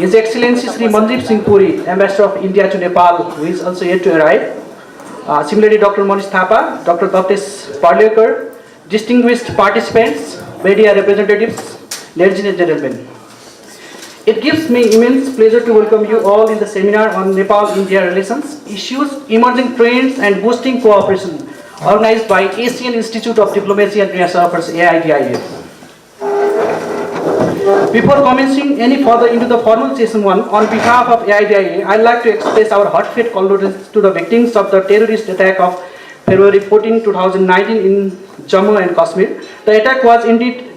His Excellency Shri Manjeev Singh Puri, Ambassador of India to Nepal, who is also yet to arrive. Similarly, Dr. Manish Thapa, Dr. Dattesh, Parulekar, distinguished participants, media representatives, ladies and gentlemen. It gives me immense pleasure to welcome you all in the seminar on Nepal-India relations, issues, emerging trends and boosting cooperation, organized by Asian Institute of Diplomacy and International Affairs, AIDIA. Before commencing any further into the formal session 1, on behalf of AIDIA, I'd like to express our heartfelt condolences to the victims of the terrorist attack of February 14, 2019 in Jammu and Kashmir. The attack was indeed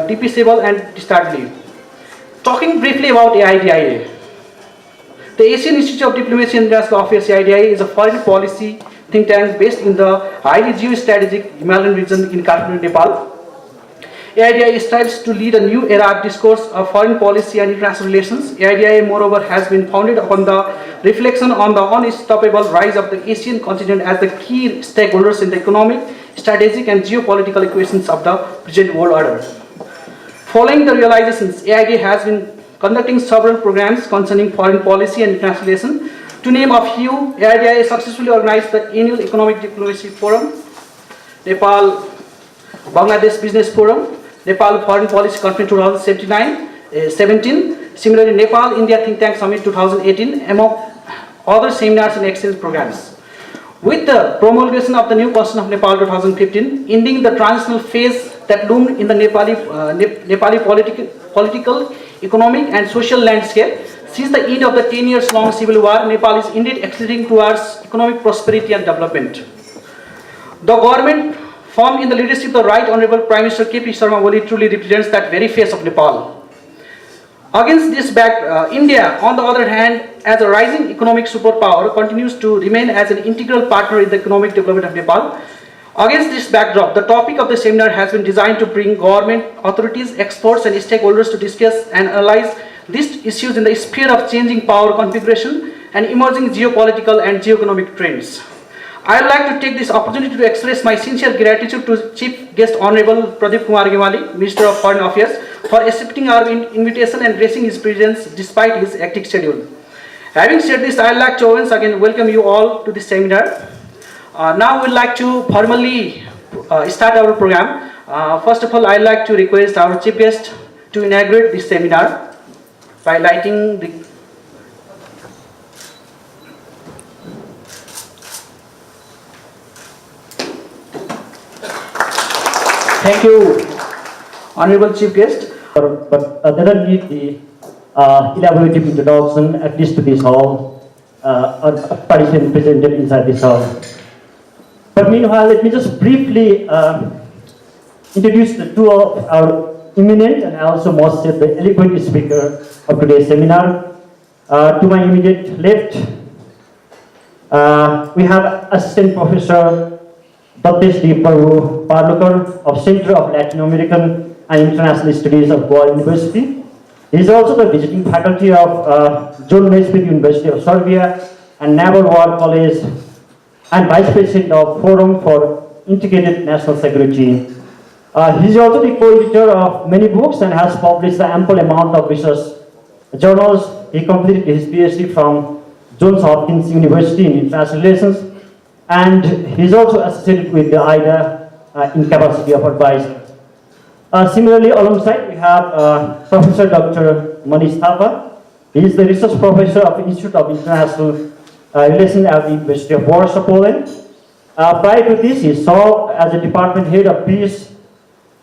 deplorable and disturbing. Talking briefly about AIDIA. The Asian Institute of Diplomacy and International Affairs, AIDIA, is a foreign policy think tank based in the highly geostrategic Himalayan region in Kathmandu, Nepal. AIDIA strives to lead a new era of discourse of foreign policy and international relations. AIDIA, moreover, has been founded upon the reflection on the unstoppable rise of the Asian continent as the key stakeholders in the economic, strategic, and geopolitical equations of the present world order. Following the realizations, AIDIA has been conducting several programs concerning foreign policy and international relations. To name a few, AIDIA successfully organized the annual Economic Diplomacy Forum, Nepal-Bangladesh Business Forum, Nepal Foreign Policy Conference 2017, similarly Nepal-India Think Tank Summit 2018, among other seminars and exchange programs. With the promulgation of the new Constitution of Nepal 2015, ending the transitional phase that loomed in the Nepali political, economic and social landscape, since the end of the 10 years long civil war, Nepal is indeed accelerating towards economic prosperity and development. The government formed in the leadership of the Right Honorable Prime Minister K.P. Sharma Oli truly represents that very face of Nepal. Against this backdrop, India, on the other hand, as a rising economic superpower, continues to remain as an integral partner in the economic development of Nepal. Against this backdrop, the topic of the seminar has been designed to bring government, authorities, experts, and stakeholders to discuss and analyze these issues in the sphere of changing power configuration and emerging geopolitical and geoeconomic trends. I would like to take this opportunity to express my sincere gratitude to Chief Guest Honorable Pradeep Kumar Gyawali, Minister of Foreign Affairs, for accepting our invitation and gracing his presence despite his hectic schedule. Having said this, I would like to once again welcome you all to this seminar. Now we would like to formally start our program. First of all, I would like to request our Chief Guest to inaugurate this seminar by lighting the Thank you, Honorable Chief Guest. But they don't need the elaborative introduction, at least to this hall, participant presented inside this hall. But meanwhile, let me just briefly introduce the two of our eminent and also most said the eloquent speaker of today's seminar. To my immediate left, we have Assistant Professor Dattesh Prabhu Parulekar of Center of Latin American and International Studies of Gyawali University. He is also the visiting faculty of John Nesbitt University of Serbia and Naval War College and Vice President of Forum for Integrated National Security. He is also the co-editor of many books and has published an ample amount of research journals. He completed his PhD from Johns Hopkins University in International Relations, and he is also associated with the AIDIA in capacity of advisor. Similarly, alongside we have Professor Dr. Manish Thapa. He is the research professor of the Institute of International Relations at the University of Warsaw, Poland. Prior to this, he served as a department head of peace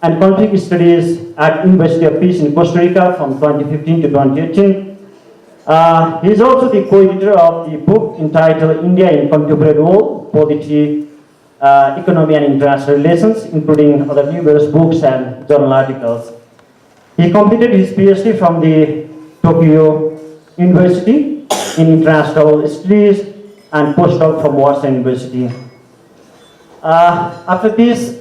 and conflict studies at University of Peace in Costa Rica from 2015 to 2018. He is also the co-editor of the book entitled India in Contemporary World, Polity, Economy and International Relations, including other numerous books and journal articles. He completed his PhD from the Tokyo University in International Studies and postdoc from Warsaw University. After this,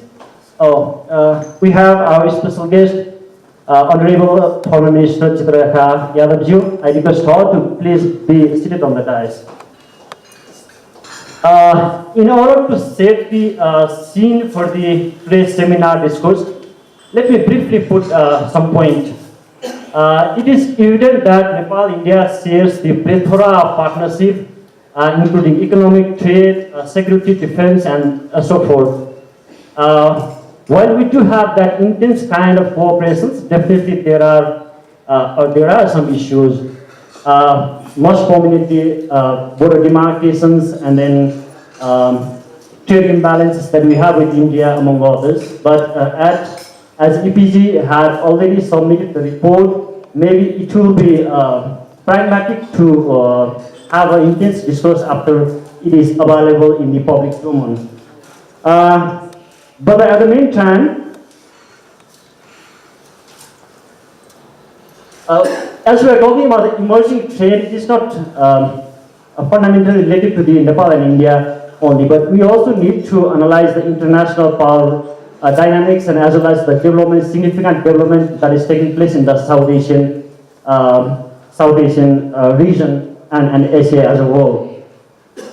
we have our special guest, Honorable Former Minister Chitra Yadav. I request her to please be seated on the dais. In order to set the scene for the today's seminar discourse, let me briefly put some point. It is evident that Nepal-India shares the plethora of partnership, including economic, trade, security, defense, and so forth. While we do have that intense kind of cooperations, definitely there are some issues. Most prominently, border demarcations, and then trade imbalances that we have with India, among others. But as EPG had already submitted the report, maybe it will be pragmatic to have an intense discourse after it is available in the public domain. But at the meantime, as we are talking about the emerging trend, it is not fundamentally related to the Nepal and India only, but we also need to analyze the international power dynamics, and as well as the development, significant development that is taking place in the South Asian region and Asia as a whole.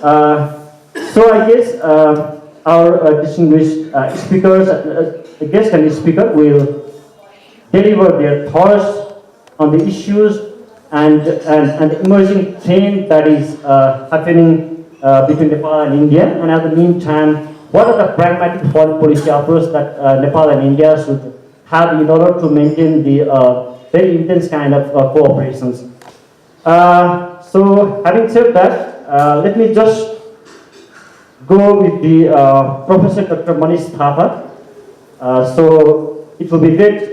So I guess our distinguished speakers, the guest and the speaker will deliver their thoughts on the issues and the emerging trend that is happening between Nepal and India, and at the meantime, what are the pragmatic foreign policy approach that Nepal and India should have in order to maintain the very intense kind of cooperations. So having said that, let me just go with the Professor Dr. Manish Thapa. So it will be great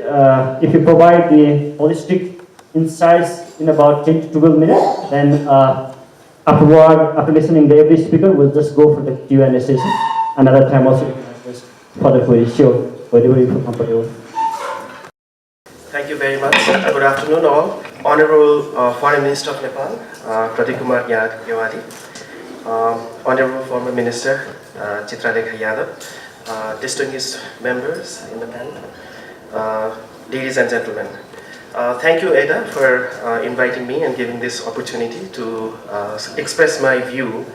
if you provide the holistic insights in about 10 to 12 minutes. Then afterward, after listening to every speaker, we'll just go for the Q&A session. Another time also for the query. Sure, wherever you feel comfortable. Thank you very much. Good afternoon all. Honorable Foreign Minister of Nepal, Pradeep Kumar Gyawali. Honorable Former Minister, Chitra, Lekha, Yadav. Distinguished members in the panel. Ladies and gentlemen. Thank you, AIDIA, for inviting me and giving this opportunity to express my view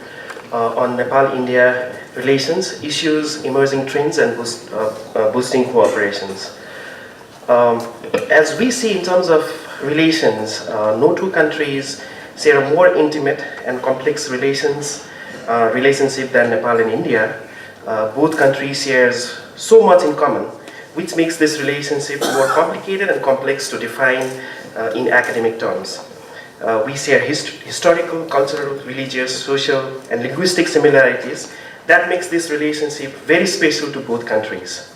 on Nepal-India relations, issues, emerging trends, and boosting cooperations. As we see in terms of relations, no two countries share a more intimate and complex relationship than Nepal and India. Both countries share so much in common, which makes this relationship more complicated and complex to define in academic terms. We share historical, cultural, religious, social, and linguistic similarities that makes this relationship very special to both countries.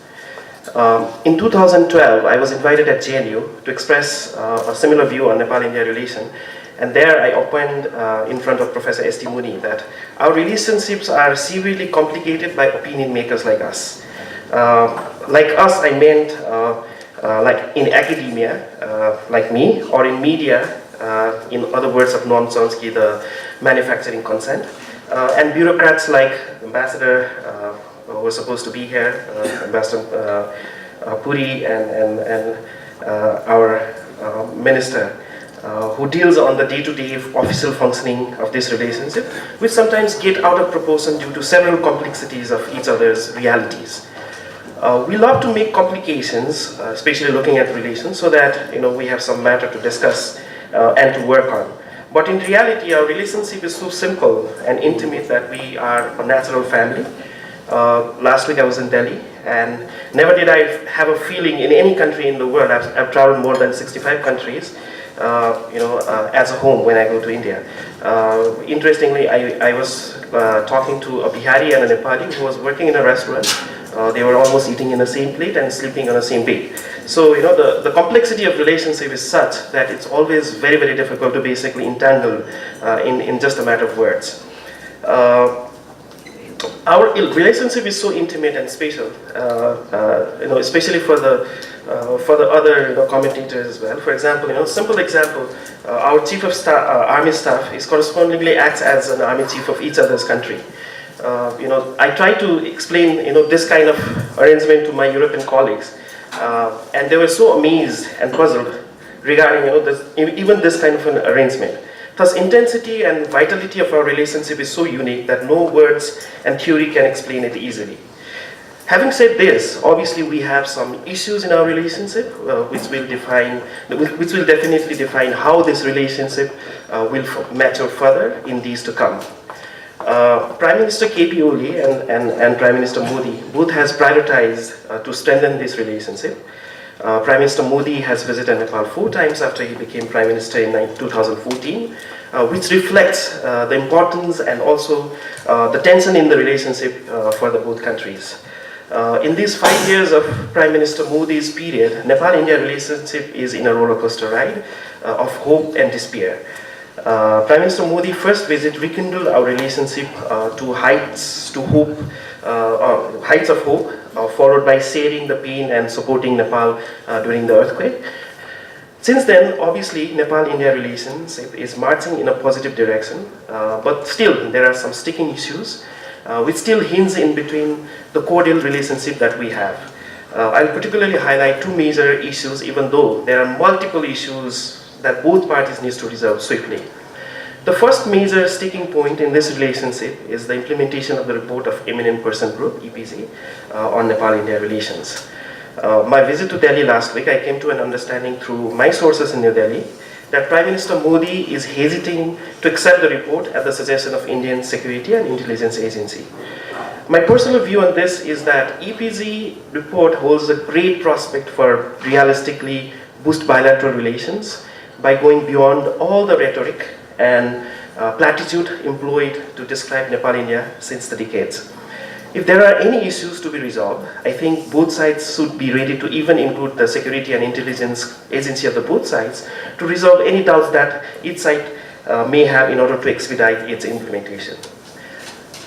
In 2012, I was invited at JNU to express a similar view on Nepal-India relation, and there I opened in front of Professor S.T. Muni that our relationships are severely complicated by opinion makers like us. Like us, I meant like in academia, like me, or in media, in other words of Noam Chomsky, the manufacturing consent, and bureaucrats like Ambassador who was supposed to be here, Ambassador Puri, and our Minister, who deals on the day-to-day official functioning of this relationship, which sometimes get out of proportion due to several complexities of each other's realities. We love to make complications, especially looking at relations, so that we have some matter to discuss and to work on. But in reality, our relationship is so simple and intimate that we are a natural family. Last week I was in Delhi, and never did I have a feeling in any country in the world. I've traveled more than 65 countries, as a home when I go to India. Interestingly, I was talking to a Bihari and a Nepali who was working in a restaurant. They were almost eating in the same plate and sleeping on the same bed. So, the complexity of relationship is such that it's always very, very difficult to basically entangle in just a matter of words. Our relationship is so intimate and special, especially for the other commentators as well. For example, simple example, our Chief of Staff, Army Staff is correspondingly acts as an Army Chief of each other's country. I try to explain, this kind of arrangement to my European colleagues, and they were so amazed and puzzled regarding, even this kind of an arrangement. Thus, intensity and vitality of our relationship is so unique that no words and theory can explain it easily. Having said this, obviously we have some issues in our relationship, which will definitely define how this relationship will mature further in these to come. Prime Minister KP Oli and Prime Minister Modi both has prioritized to strengthen this relationship. Prime Minister Modi has visited Nepal 4 times after he became Prime Minister in 2014, which reflects the importance and also the tension in the relationship for the both countries. In these 5 years of Prime Minister Modi's period, Nepal-India relationship is in a roller coaster ride of hope and despair. Prime Minister Modi's first visit rekindled our relationship to heights of hope, followed by sharing the pain and supporting Nepal during the earthquake. Since then, obviously, Nepal-India relationship is marching in a positive direction, but still there are some sticking issues which still hinge in between the cordial relationship that we have. I'll particularly highlight 2 major issues, even though there are multiple issues that both parties need to resolve swiftly. The first major sticking point in this relationship is the implementation of the report of Eminent Person Group, EPG, on Nepal-India relations. My visit to Delhi last week, I came to an understanding through my sources in New Delhi that Prime Minister Modi is hesitating to accept the report at the suggestion of Indian Security and Intelligence Agency. My personal view on this is that EPG report holds a great prospect for realistically boost bilateral relations by going beyond all the rhetoric and platitude employed to describe Nepal-India since the decades. If there are any issues to be resolved, I think both sides should be ready to even include the security and intelligence agency of the both sides to resolve any doubts that each side may have in order to expedite its implementation.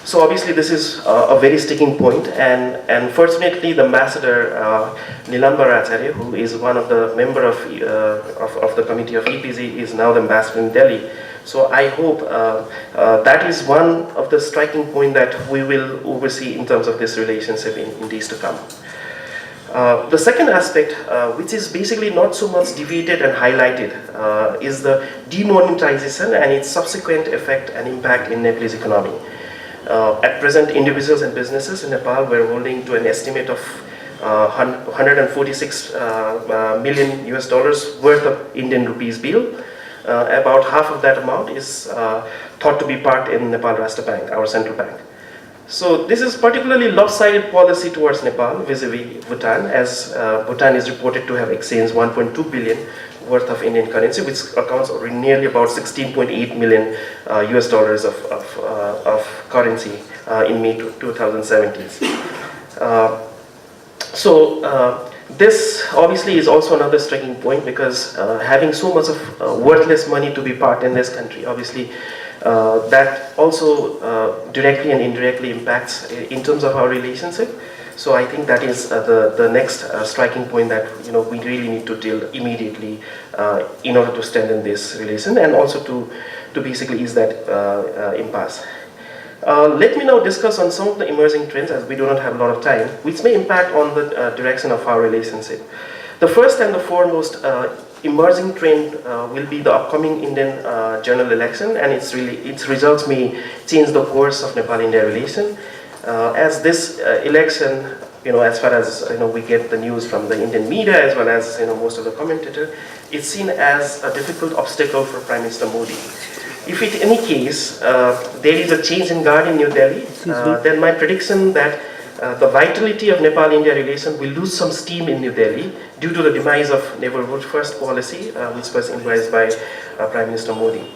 So obviously this is a very sticking point, and fortunately the ambassador Nilambar Acharya, who is one of the member of the committee of EPG, is now the ambassador in Delhi. So I hope that is one of the striking point that we will oversee in terms of this relationship in days to come. The second aspect, which is basically not so much debated and highlighted, is the demonetization and its subsequent effect and impact in Nepalese economy. At present, individuals and businesses in Nepal were holding to an estimate of 146 million US dollars worth of Indian rupees bill. About half of that amount is thought to be parked in Nepal Rashtra Bank, our central bank. So this is particularly lopsided policy towards Nepal vis-a-vis Bhutan, as Bhutan is reported to have exchanged 1.2 billion worth of Indian currency, which accounts for nearly about 16.8 million US dollars of currency in May 2017. This obviously is also another striking point, because having so much of worthless money to be parked in this country, obviously that also directly and indirectly impacts in terms of our relationship. So I think that is the next striking point that we really need to deal immediately in order to strengthen this relation and also to basically ease that impasse. Let me now discuss on some of the emerging trends, as we do not have a lot of time, which may impact on the direction of our relationship. The first and the foremost emerging trend will be the upcoming Indian general election, and its results may change the course of Nepal-India relation. As this election, as far as we get the news from the Indian media as well as most of the commentators, it's seen as a difficult obstacle for Prime Minister Modi. If in any case there is a change in guard in New Delhi, then my prediction that the vitality of Nepal-India relation will lose some steam in New Delhi due to the demise of neighborhood first policy, which was embraced by Prime Minister Modi.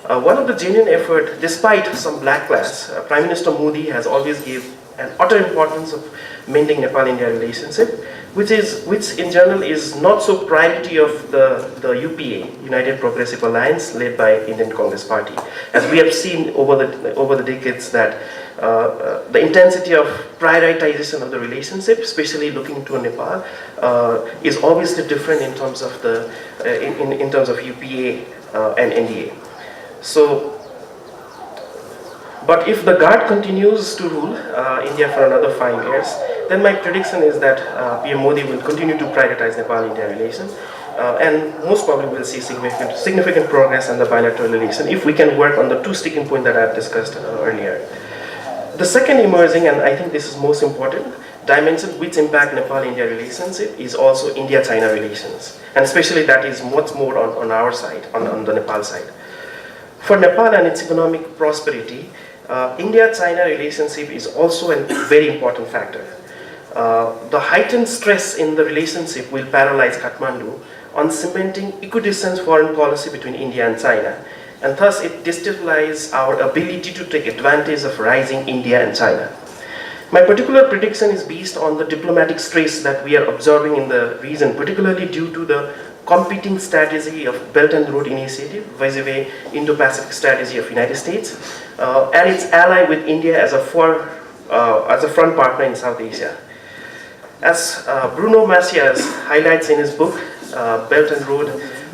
One of the genuine effort, despite some backlash, Prime Minister Modi has always gave an utter importance of mending Nepal-India relationship, which in general is not so priority of the UPA, United Progressive Alliance, led by Indian Congress Party. As we have seen over the decades that the intensity of prioritization of the relationship, especially looking to Nepal, is obviously different in terms of in terms of UPA and NDA. But if the guard continues to rule India for another 5 years, then my prediction is that PM Modi will continue to prioritize Nepal-India relations, and most probably we'll see significant progress in the bilateral relation if we can work on the 2 sticking points that I have discussed earlier. The second emerging, and I think this is most important, dimension which impact Nepal-India relationship is also India-China relations. And especially that is much more on our side, on the Nepal side. For Nepal and its economic prosperity, India-China relationship is also a very important factor. The heightened stress in the relationship will paralyze Kathmandu on cementing equidistant foreign policy between India and China, and thus it destabilizes our ability to take advantage of rising India and China. My particular prediction is based on the diplomatic stress that we are observing in the region, particularly due to the competing strategy of Belt and Road Initiative vis-a-vis Indo-Pacific strategy of United States and its ally with India as a front partner in South Asia. As Bruno Macias highlights in his book, Belt and Road,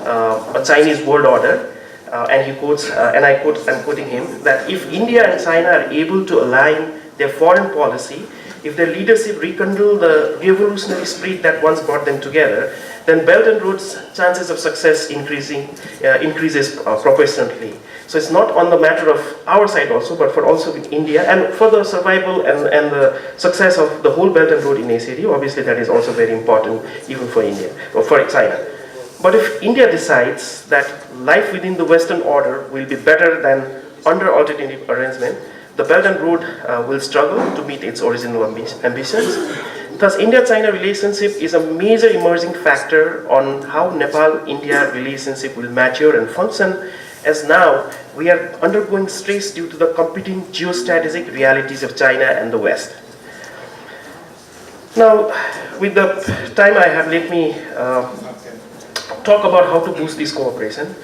A Chinese World Order, and he quotes, and I'm quoting him, that if India and China are able to align their foreign policy, if their leadership rekindle the revolutionary spirit that once brought them together, then Belt and Road's chances of success increases proportionately. So it's not on the matter of our side also, but for also with India, and for the survival and the success of the whole Belt and Road Initiative. Obviously that is also very important even for India, or for China. But if India decides that life within the Western order will be better than under alternative arrangement, the Belt and Road will struggle to meet its original ambitions. Thus, India-China relationship is a major emerging factor on how Nepal-India relationship will mature and function, as now we are undergoing stress due to the competing geostrategic realities of China and the West. Now, with the time I have, let me talk about how to boost this cooperation.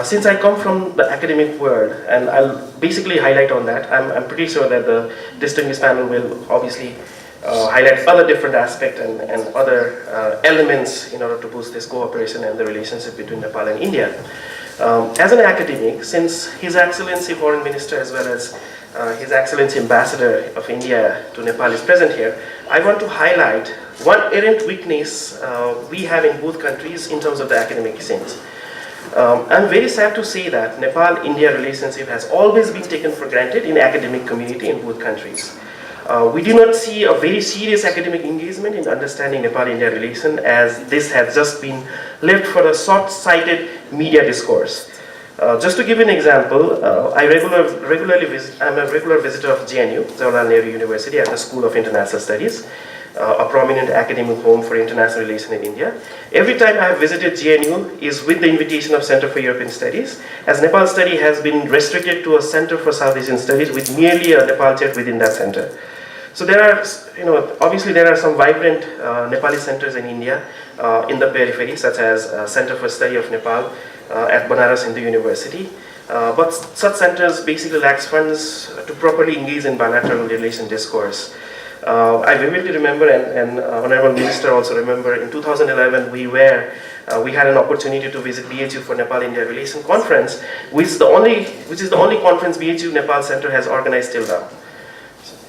Since I come from the academic world, and I'll basically highlight on that, I'm pretty sure that the distinguished panel will obviously highlight other different aspects and other elements in order to boost this cooperation and the relationship between Nepal and India. As an academic, since His Excellency Foreign Minister as well as His Excellency Ambassador of India to Nepal is present here, I want to highlight one errant weakness we have in both countries in terms of the academic sense. I'm very sad to say that Nepal-India relationship has always been taken for granted in academic community in both countries. We do not see a very serious academic engagement in understanding Nepal-India relation, as this has just been left for a short-sighted media discourse. Just to give you an example, I'm a regular visitor of JNU, Jawaharlal Nehru University, at the School of International Studies, a prominent academic home for international relations in India. Every time I have visited JNU is with the invitation of Center for European Studies, as Nepal study has been restricted to a Center for South Asian Studies with merely a Nepal chair within that center. So there are, obviously there are some vibrant Nepali centers in India in the periphery, such as Center for Study of Nepal at Banaras Hindu University. But such centers basically lack funds to properly engage in bilateral relation discourse. I vividly remember, and Honorable Minister also remember, in 2011 we had an opportunity to visit BHU for Nepal-India Relation Conference, which is the only conference BHU Nepal Center has organized till now.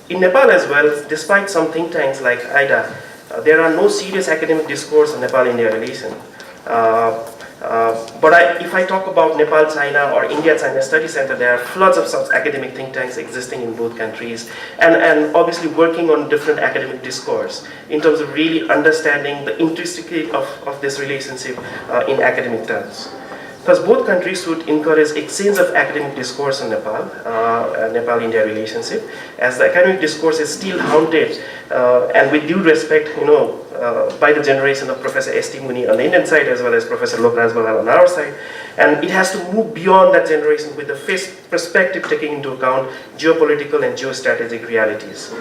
In Nepal as well, despite some think tanks like AIDIA, there are no serious academic discourse on Nepal-India relation. But if I talk about Nepal-China or India-China Study Center, there are floods of such academic think tanks existing in both countries, and obviously working on different academic discourse in terms of really understanding the intricacy of this relationship in academic terms. Thus, both countries should encourage exchange of academic discourse on Nepal-India relationship, as the academic discourse is still haunted, and with due respect, by the generation of Professor S.T. Muni on the Indian side, as well as Professor Lokranj Balal on our side, and it has to move beyond that generation with the perspective taking into account geopolitical and geostrategic realities.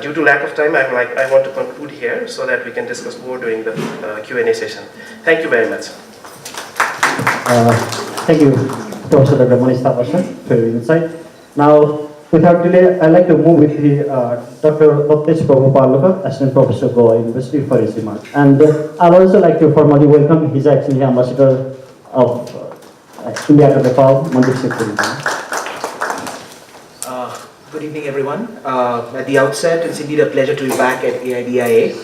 Due to lack of time, I want to conclude here so that we can discuss more during the Q&A session. Thank you very much. Thank you, Professor Dr. Manish Thapa, for your insight. Now, without delay, I'd like to move with the Dr. Dattesh Parulekar, Assistant Professor of Goa University, for his remarks. And I'd also like to formally welcome His Excellency Ambassador of India to Nepal, Manjeev. Good evening, everyone. At the outset, it's indeed a pleasure to be back at AIDIA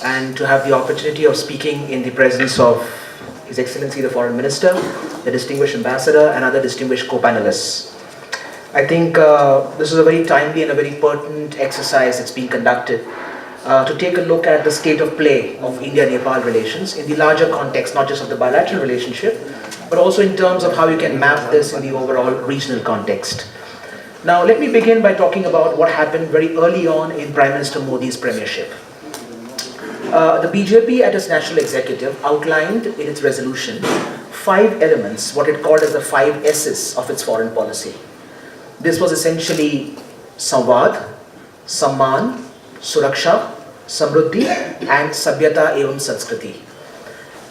and to have the opportunity of speaking in the presence of His Excellency the Foreign Minister, the distinguished Ambassador, and other distinguished co-panelists. I think this is a very timely and a very pertinent exercise that's being conducted to take a look at the state of play of India-Nepal relations in the larger context, not just of the bilateral relationship, but also in terms of how you can map this in the overall regional context. Now, let me begin by talking about what happened very early on in Prime Minister Modi's premiership. The BJP at its national executive outlined in its resolution 5 elements, what it called as the 5 S's of its foreign policy. This was essentially Samvad, Samman, Suraksha, Samruddhi and Sabhyata evam Sanskriti.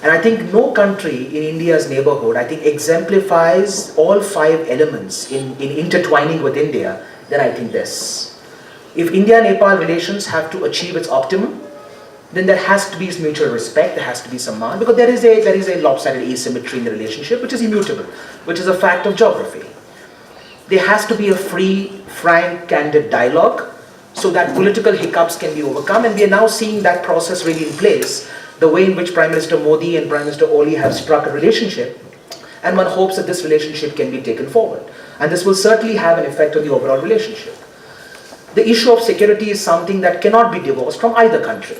And I think no country in India's neighborhood, I think, exemplifies all 5 elements in intertwining with India than I think this. If India-Nepal relations have to achieve its optimum, then there has to be mutual respect, there has to be samman, because there is a lopsided asymmetry in the relationship which is immutable, which is a fact of geography. There has to be a free, frank, candid dialogue so that political hiccups can be overcome, and we are now seeing that process really in place, the way in which Prime Minister Modi and Prime Minister Oli have struck a relationship, and one hopes that this relationship can be taken forward. And this will certainly have an effect on the overall relationship. The issue of security is something that cannot be divorced from either country,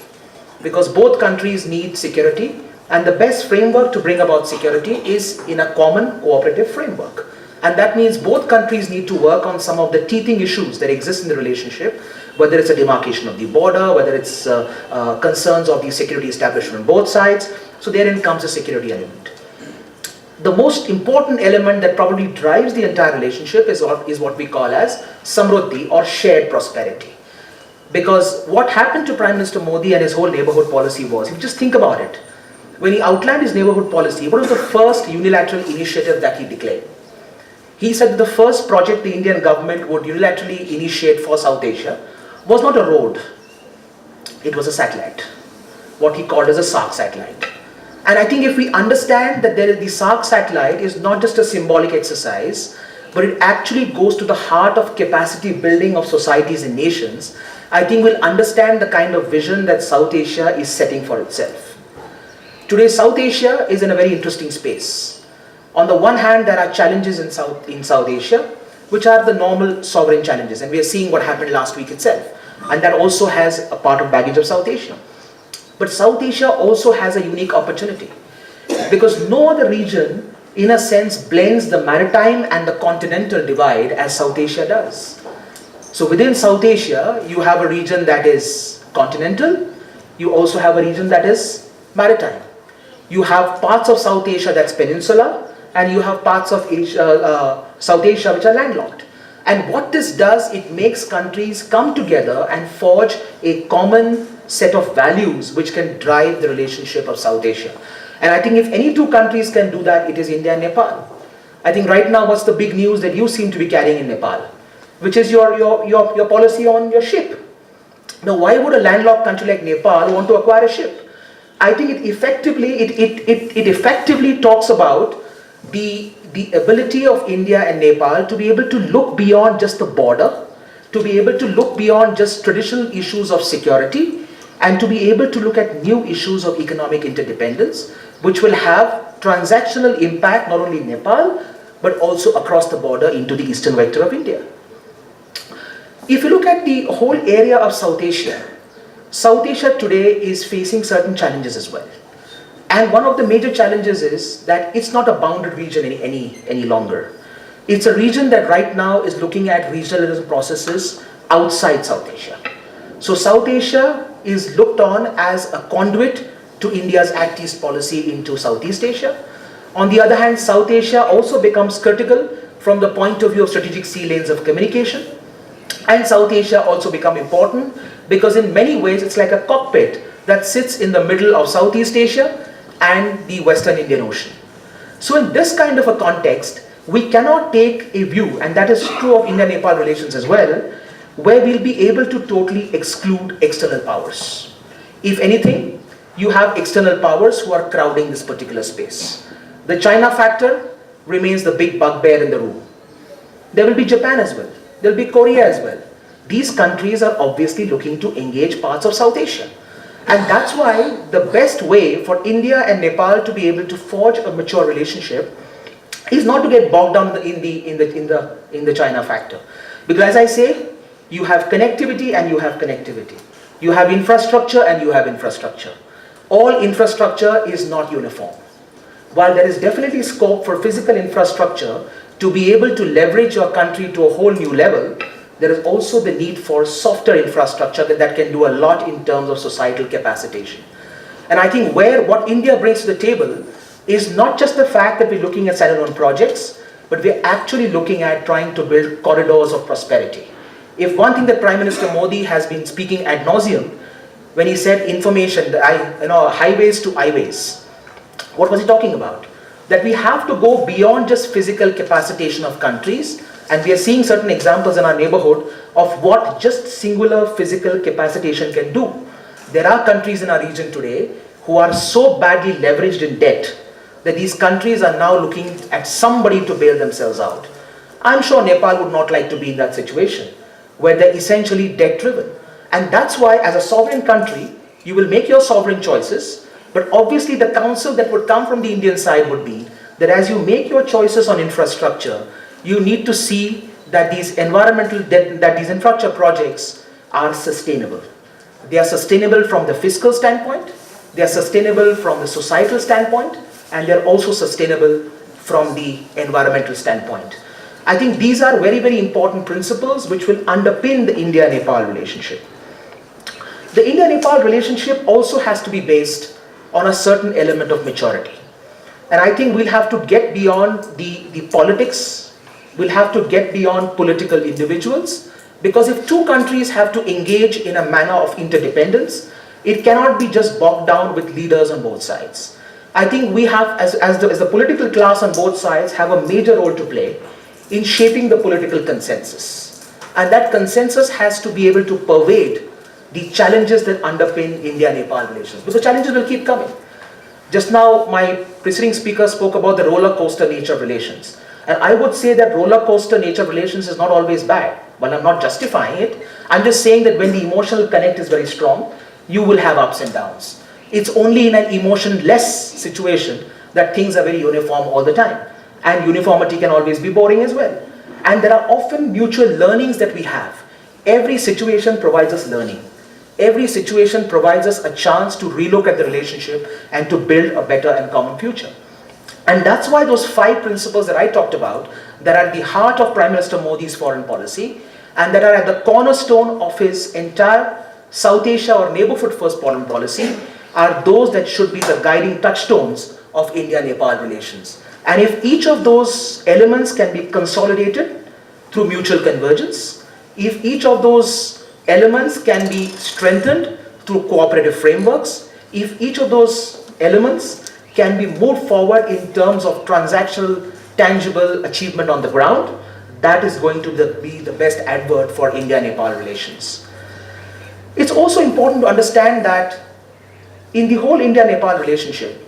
because both countries need security, and the best framework to bring about security is in a common cooperative framework. And that means both countries need to work on some of the teething issues that exist in the relationship, whether it's a demarcation of the border, whether it's concerns of the security establishment on both sides. So therein comes a security element. The most important element that probably drives the entire relationship is what we call as samruddhi, or shared prosperity. Because what happened to Prime Minister Modi and his whole neighborhood policy was, if you just think about it, when he outlined his neighborhood policy, what was the first unilateral initiative that he declared? He said that the first project the Indian government would unilaterally initiate for South Asia was not a road, it was a satellite, what he called as a SARC satellite. And I think if we understand that the SARC satellite is not just a symbolic exercise, but it actually goes to the heart of capacity building of societies and nations, I think we'll understand the kind of vision that South Asia is setting for itself. Today, South Asia is in a very interesting space. On the one hand, there are challenges in South Asia, which are the normal sovereign challenges, and we are seeing what happened last week itself, and that also has a part of baggage of South Asia. But South Asia also has a unique opportunity, because no other region, in a sense, blends the maritime and the continental divide as South Asia does. So within South Asia, you have a region that is continental, you also have a region that is maritime. You have parts of South Asia that's peninsular, and you have parts of South Asia which are landlocked. And what this does, it makes countries come together and forge a common set of values which can drive the relationship of South Asia. And I think if any 2 countries can do that, it is India and Nepal. I think right now, what's the big news that you seem to be carrying in Nepal, which is your policy on your ship. Now, why would a landlocked country like Nepal want to acquire a ship? I think it effectively talks about the ability of India and Nepal to be able to look beyond just the border, to be able to look beyond just traditional issues of security, and to be able to look at new issues of economic interdependence, which will have transactional impact not only in Nepal, but also across the border into the eastern vector of India. If you look at the whole area of South Asia today is facing certain challenges as well. And one of the major challenges is that it's not a bounded region any longer. It's a region that right now is looking at regionalism processes outside South Asia. So South Asia is looked on as a conduit to India's Act East policy into Southeast Asia. On the other hand, South Asia also becomes critical from the point of view of strategic sea lanes of communication. And South Asia also become important because in many ways it's like a cockpit that sits in the middle of Southeast Asia and the Western Indian Ocean. So in this kind of a context, we cannot take a view, and that is true of India-Nepal relations as well, where we'll be able to totally exclude external powers. If anything, you have external powers who are crowding this particular space. The China factor remains the big bugbear in the room. There will be Japan as well. There will be Korea as well. These countries are obviously looking to engage parts of South Asia. And that's why the best way for India and Nepal to be able to forge a mature relationship is not to get bogged down in the China factor. Because as I say, you have connectivity and you have connectivity. You have infrastructure and you have infrastructure. All infrastructure is not uniform. While there is definitely scope for physical infrastructure to be able to leverage your country to a whole new level, there is also the need for softer infrastructure that can do a lot in terms of societal capacitation. And I think what India brings to the table is not just the fact that we're looking at standalone projects, but we're actually looking at trying to build corridors of prosperity. If one thing that Prime Minister Modi has been speaking ad nauseum, when he said information, highways to highways, what was he talking about? That we have to go beyond just physical capacitation of countries, and we are seeing certain examples in our neighborhood of what just singular physical capacitation can do. There are countries in our region today who are so badly leveraged in debt that these countries are now looking at somebody to bail themselves out. I'm sure Nepal would not like to be in that situation, where they're essentially debt-driven. And that's why, as a sovereign country, you will make your sovereign choices, but obviously the counsel that would come from the Indian side would be that as you make your choices on infrastructure, you need to see that these these infrastructure projects are sustainable. They are sustainable from the fiscal standpoint, they are sustainable from the societal standpoint, and they are also sustainable from the environmental standpoint. I think these are very, very important principles which will underpin the India-Nepal relationship. The India-Nepal relationship also has to be based on a certain element of maturity. And I think we'll have to get beyond the politics, we'll have to get beyond political individuals, because if two countries have to engage in a manner of interdependence, it cannot be just bogged down with leaders on both sides. I think we have, as the political class on both sides, have a major role to play in shaping the political consensus. And that consensus has to be able to pervade the challenges that underpin India-Nepal relations, because the challenges will keep coming. Just now, my preceding speaker spoke about the roller coaster nature of relations. And I would say that roller coaster nature of relations is not always bad. Well, I'm not justifying it. I'm just saying that when the emotional connect is very strong, you will have ups and downs. It's only in an emotionless situation that things are very uniform all the time. And uniformity can always be boring as well. And there are often mutual learnings that we have. Every situation provides us learning. Every situation provides us a chance to relook at the relationship and to build a better and common future. And that's why those 5 principles that I talked about, that are at the heart of Prime Minister Modi's foreign policy, and that are at the cornerstone of his entire South Asia or neighborhood first foreign policy, are those that should be the guiding touchstones of India-Nepal relations. And if each of those elements can be consolidated through mutual convergence, if each of those elements can be strengthened through cooperative frameworks, if each of those elements can be moved forward in terms of transactional, tangible achievement on the ground, that is going to be the best advert for India-Nepal relations. It's also important to understand that in the whole India-Nepal relationship,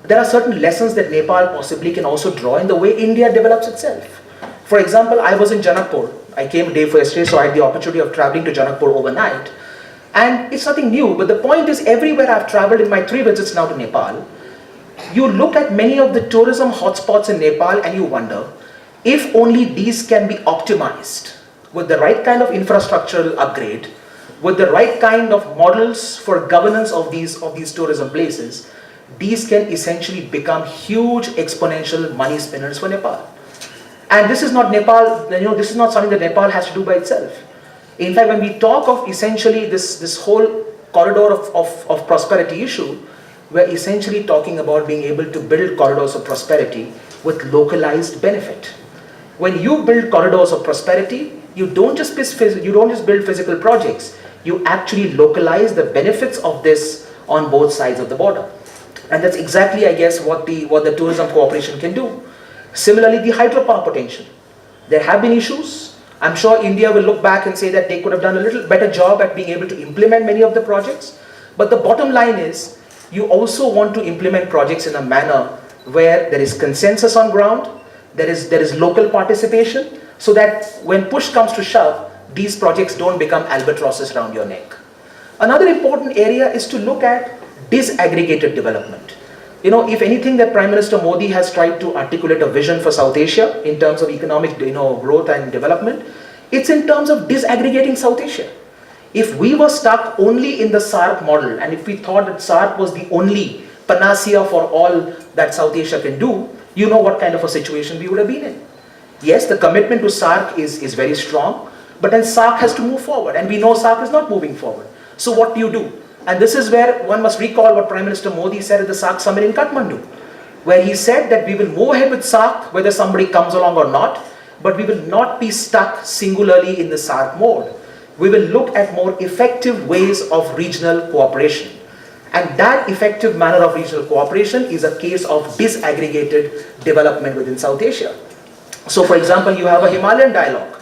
there are certain lessons that Nepal possibly can also draw in the way India develops itself. For example, I was in Janakpur. I came a day for yesterday, so I had the opportunity of traveling to Janakpur overnight. And it's nothing new, but the point is, everywhere I've traveled in my 3 visits now to Nepal, you look at many of the tourism hotspots in Nepal and you wonder if only these can be optimized with the right kind of infrastructural upgrade, with the right kind of models for governance of these tourism places, these can essentially become huge exponential money spinners for Nepal. And this is not Nepal, this is not something that Nepal has to do by itself. In fact, when we talk of essentially this whole corridor of prosperity issue, we're essentially talking about being able to build corridors of prosperity with localized benefit. When you build corridors of prosperity, you don't just build physical projects, you actually localize the benefits of this on both sides of the border. And that's exactly, I guess, what the tourism cooperation can do. Similarly, the hydropower potential. There have been issues. I'm sure India will look back and say that they could have done a little better job at being able to implement many of the projects. But the bottom line is, you also want to implement projects in a manner where there is consensus on ground, there is local participation, so that when push comes to shove, these projects don't become albatrosses around your neck. Another important area is to look at disaggregated development. if anything that Prime Minister Modi has tried to articulate a vision for South Asia in terms of economic, growth and development, it's in terms of disaggregating South Asia. If we were stuck only in the SAARC model, and if we thought that SAARC was the only panacea for all that South Asia can do, you know what kind of a situation we would have been in. Yes, the commitment to SAARC is very strong, but then SAARC has to move forward, and we know SAARC is not moving forward. So what do? And this is where one must recall what Prime Minister Modi said at the SAARC summit in Kathmandu, where he said that we will move ahead with SAARC whether somebody comes along or not, but we will not be stuck singularly in the SAARC mode. We will look at more effective ways of regional cooperation. And that effective manner of regional cooperation is a case of disaggregated development within South Asia. So for example, you have a Himalayan dialogue,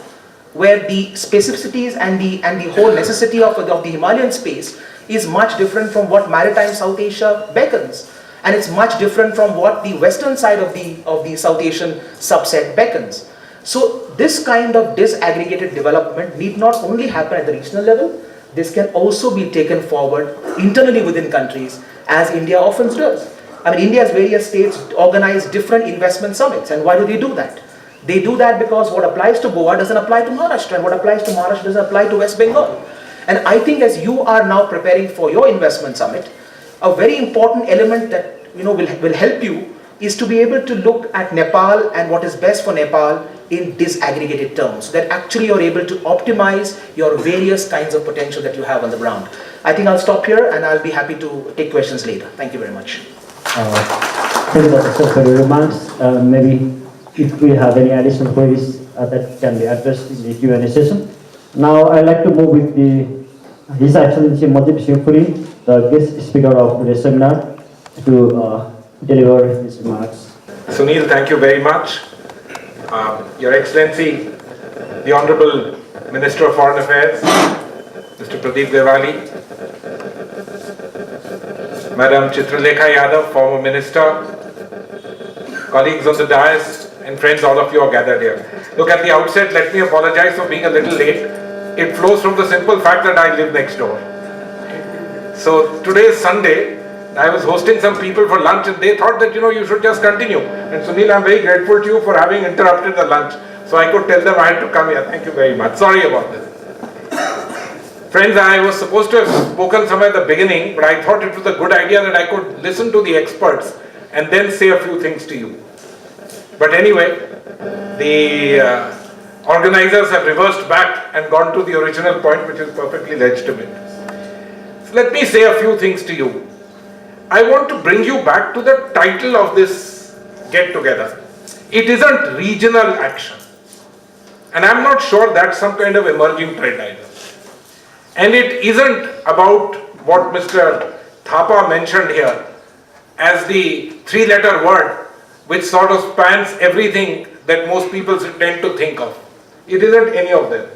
where the specificities and the whole necessity of the Himalayan space is much different from what maritime South Asia beckons. And it's much different from what the western side of the South Asian subset beckons. So this kind of disaggregated development need not only happen at the regional level, this can also be taken forward internally within countries, as India often does. I mean, India's various states organize different investment summits, and why do they do that? They do that because what applies to Goa doesn't apply to Maharashtra, and what applies to Maharashtra doesn't apply to West Bengal. And I think as you are now preparing for your investment summit, a very important element that will help you is to be able to look at Nepal and what is best for Nepal in disaggregated terms, so that actually you're able to optimize your various kinds of potential that you have on the ground. I think I'll stop here and I'll be happy to take questions later. Thank you very much. Thank you, Dr. for your remarks. Maybe if we have any additional queries that can be addressed in the Q&A session. Now I'd like to move with His Excellency Manjeev Puri, the guest speaker of today's seminar, to deliver his remarks. Sunil, thank you very much. Your Excellency, the Honorable Minister of Foreign Affairs, Mr. Pradeep Gyawali, Madam Chitra Lekha Yadav, former Minister, colleagues on the dais, and friends, all of you are gathered here. Look, at the outset, let me apologize for being a little late. It flows from the simple fact that I live next door. So today is Sunday. I was hosting some people for lunch and they thought that, you should just continue. And Sunil, I'm very grateful to you for having interrupted the lunch. So I could tell them I had to come here. Thank you very much. Sorry about this. Friends, I was supposed to have spoken somewhere at the beginning, but I thought it was a good idea that I could listen to the experts and then say a few things to you. But anyway, the organizers have reversed back and gone to the original point, which is perfectly legitimate. So let me say a few things to you. I want to bring you back to the title of this get-together. It isn't regional action. And I'm not sure that's some kind of emerging trend either. And it isn't about what Mr. Thapa mentioned here as the three-letter word which sort of spans everything that most people tend to think of. It isn't any of them.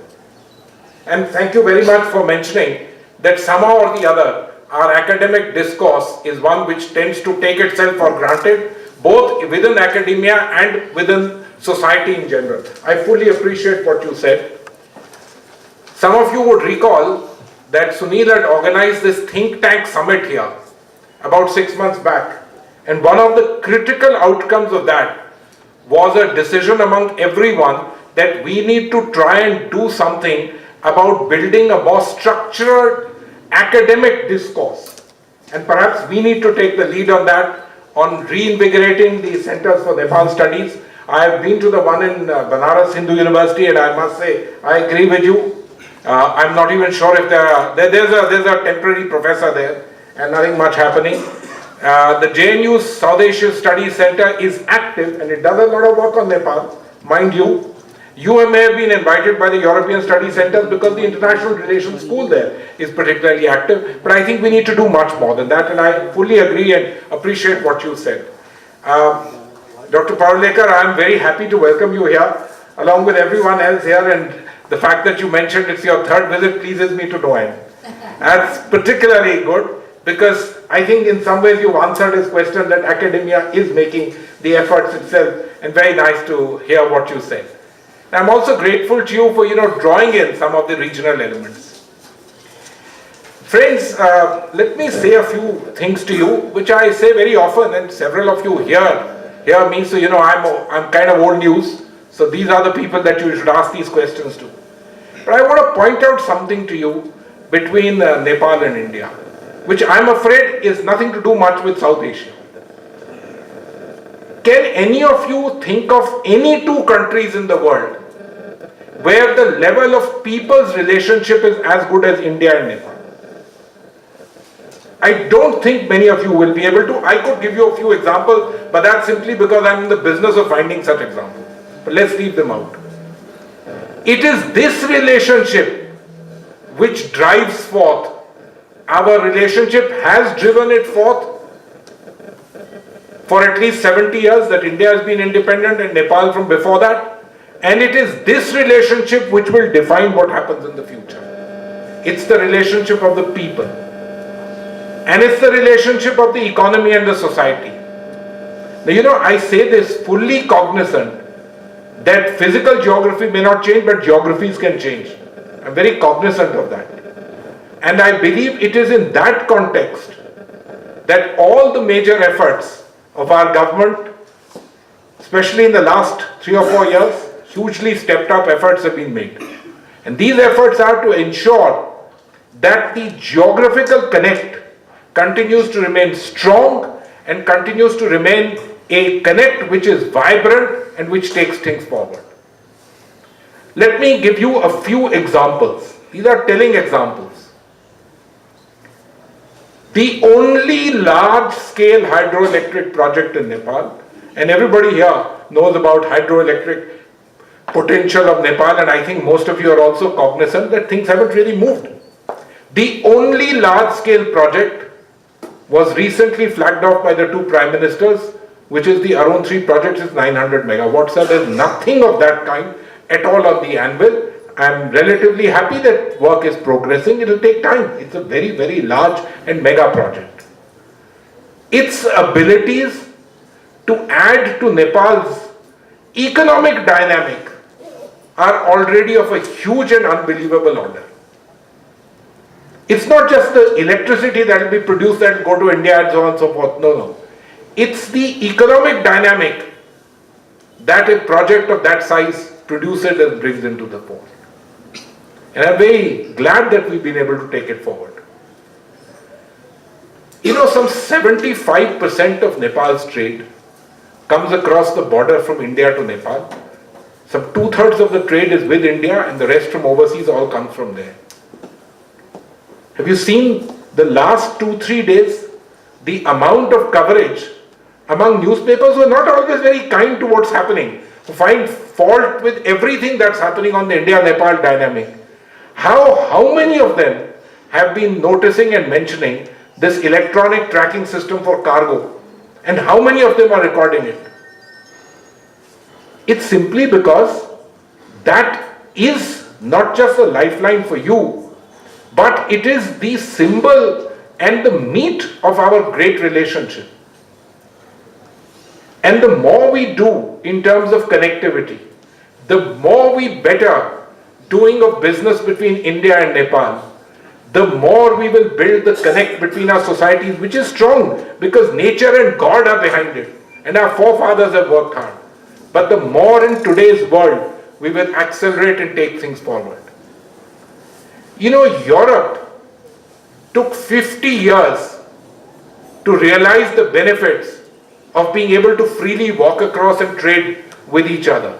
And thank you very much for mentioning that somehow or the other our academic discourse is one which tends to take itself for granted, both within academia and within society in general. I fully appreciate what you said. Some of you would recall that Sunil had organized this think tank summit here about 6 months back. And one of the critical outcomes of that was a decision among everyone that we need to try and do something about building a more structured academic discourse. And perhaps we need to take the lead on that, on reinvigorating the centers for Nepal studies. I have been to the one in Banaras Hindu University and I must say, I agree with you. I'm not even sure if there's a temporary professor there and nothing much happening. The JNU South Asia Studies Center is active and it does a lot of work on Nepal, mind you. You may have been invited by the European Studies Centers because the International Relations School there is particularly active, but I think we need to do much more than that, and I fully agree and appreciate what you said. Dr. Parulekar, I am very happy to welcome you here, along with everyone else here, and the fact that you mentioned it's your third visit pleases me to no end. That's particularly good, because I think in some ways you've answered his question that academia is making the efforts itself, and very nice to hear what you said. I'm also grateful to you for, drawing in some of the regional elements. Friends, let me say a few things to you, which I say very often, and several of you hear me, so I'm kind of old news, so these are the people that you should ask these questions to. But I want to point out something to you between Nepal and India, which I'm afraid is nothing to do much with South Asia. Can any of you think of any two countries in the world where the level of people's relationship is as good as India and Nepal? I don't think many of you will be able to. I could give you a few examples, but that's simply because I'm in the business of finding such examples. But let's leave them out. It is this relationship which drives forth. Our relationship has driven it forth for at least 70 years that India has been independent and Nepal from before that. And it is this relationship which will define what happens in the future. It's the relationship of the people. And it's the relationship of the economy and the society. Now, I say this fully cognizant that physical geography may not change, but geographies can change. I'm very cognizant of that. And I believe it is in that context that all the major efforts of our government, especially in the last 3 or 4 years, hugely stepped up efforts have been made. And these efforts are to ensure that the geographical connect continues to remain strong and continues to remain a connect which is vibrant and which takes things forward. Let me give you a few examples. These are telling examples. The only large-scale hydroelectric project in Nepal, and everybody here knows about hydroelectric potential of Nepal, and I think most of you are also cognizant that things haven't really moved. The only large-scale project was recently flagged off by the two prime ministers, which is the Arun 3 project, is 900 megawatts. So there's nothing of that kind at all on the anvil. I'm relatively happy that work is progressing. It will take time. It's a very, very large and mega project. Its abilities to add to Nepal's economic dynamic are already of a huge and unbelievable order. It's not just the electricity that will be produced that will go to India and so on and so forth. No. It's the economic dynamic that a project of that size produces and brings into the fore. And I'm very glad that we've been able to take it forward. Some 75% of Nepal's trade comes across the border from India to Nepal. Some 2/3 of the trade is with India and the rest from overseas all comes from there. Have you seen the last 2-3 days, the amount of coverage among newspapers who are not always very kind to what's happening, who find fault with everything that's happening on the India-Nepal dynamic? How many of them have been noticing and mentioning this electronic tracking system for cargo? And how many of them are recording it? It's simply because that is not just a lifeline for you, but it is the symbol and the meat of our great relationship. And the more we do in terms of connectivity, the more we better doing of business between India and Nepal, the more we will build the connect between our societies, which is strong because nature and God are behind it and our forefathers have worked hard. But the more in today's world we will accelerate and take things forward. Europe took 50 years to realize the benefits of being able to freely walk across and trade with each other.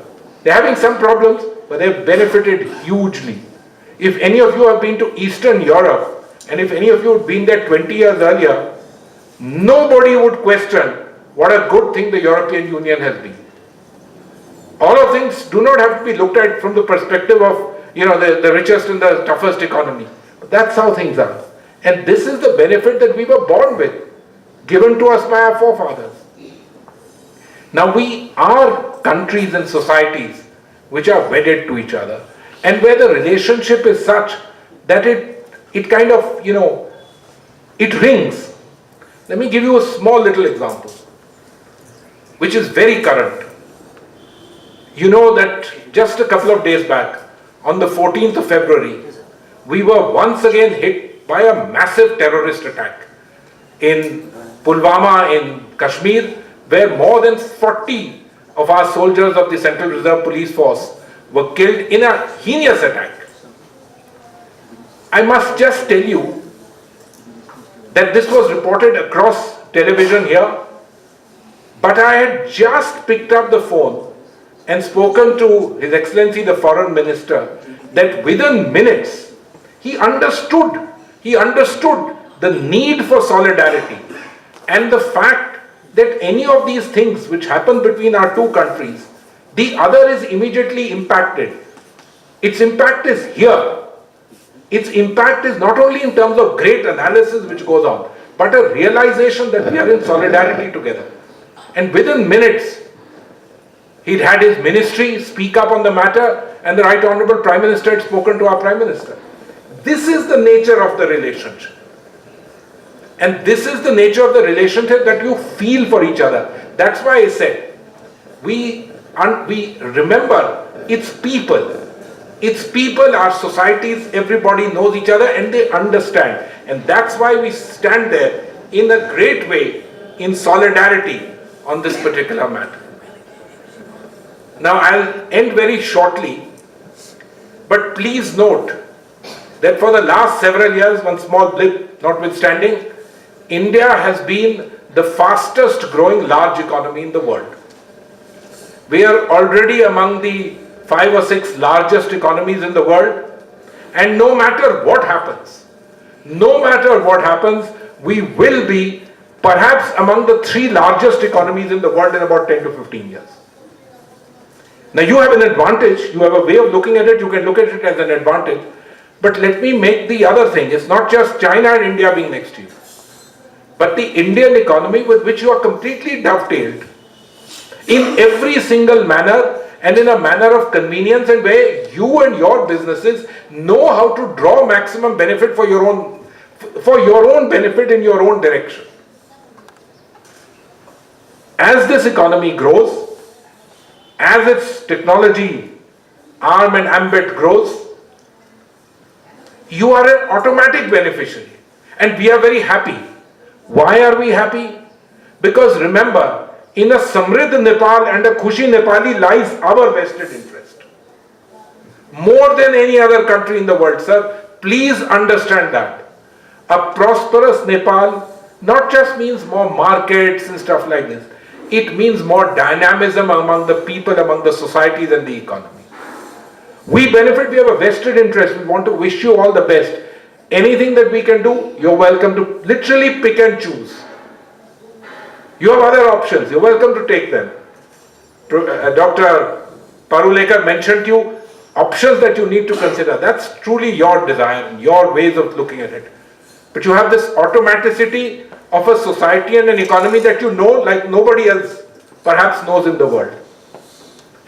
They're having some problems, but they've benefited hugely. If any of you have been to Eastern Europe, and if any of you had been there 20 years earlier, nobody would question what a good thing the European Union has been. All of things do not have to be looked at from the perspective of the richest and the toughest economy. But that's how things are. And this is the benefit that we were born with, given to us by our forefathers. Now we are countries and societies which are wedded to each other, and where the relationship is such that it kind of, it rings. Let me give you a small little example, which is very current. You know that just a couple of days back, on the 14th of February, we were once again hit by a massive terrorist attack in Pulwama in Kashmir, where more than 40 of our soldiers of the Central Reserve Police Force were killed in a heinous attack. I must just tell you that this was reported across television here, but I had just picked up the phone and spoken to His Excellency the Foreign Minister that within minutes he understood the need for solidarity and the fact that any of these things which happen between our two countries, the other is immediately impacted. Its impact is here. Its impact is not only in terms of great analysis which goes on, but a realization that we are in solidarity together. And within minutes, he'd had his ministry speak up on the matter, and the Right Honourable Prime Minister had spoken to our Prime Minister. This is the nature of the relationship. And this is the nature of the relationship that you feel for each other. That's why I said, we remember it's people. It's people, our societies, everybody knows each other and they understand. And that's why we stand there in a great way in solidarity on this particular matter. Now I'll end very shortly, but please note that for the last several years, one small blip notwithstanding, India has been the fastest growing large economy in the world. We are already among the 5 or 6 largest economies in the world, and no matter what happens, we will be perhaps among the 3 largest economies in the world in about 10 to 15 years. Now you have an advantage, you have a way of looking at it, you can look at it as an advantage, but let me make the other thing, it's not just China and India being next to you, but the Indian economy with which you are completely dovetailed in every single manner and in a manner of convenience, and where you and your businesses know how to draw maximum benefit for your own benefit in your own direction. As this economy grows, as its technology arm and ambit grows, you are an automatic beneficiary, and we are very happy. Why are we happy? Because remember, in a Samridh Nepal and a Khushi Nepali lies our vested interest. More than any other country in the world, sir. Please understand that. A prosperous Nepal not just means more markets and stuff like this. It means more dynamism among the people, among the societies and the economy. We benefit, we have a vested interest. We want to wish you all the best. Anything that we can do, you're welcome to literally pick and choose. You have other options, you're welcome to take them. Dr. Parulekar mentioned to you options that you need to consider. That's truly your desire and your ways of looking at it. But you have this automaticity of a society and an economy that you know like nobody else perhaps knows in the world.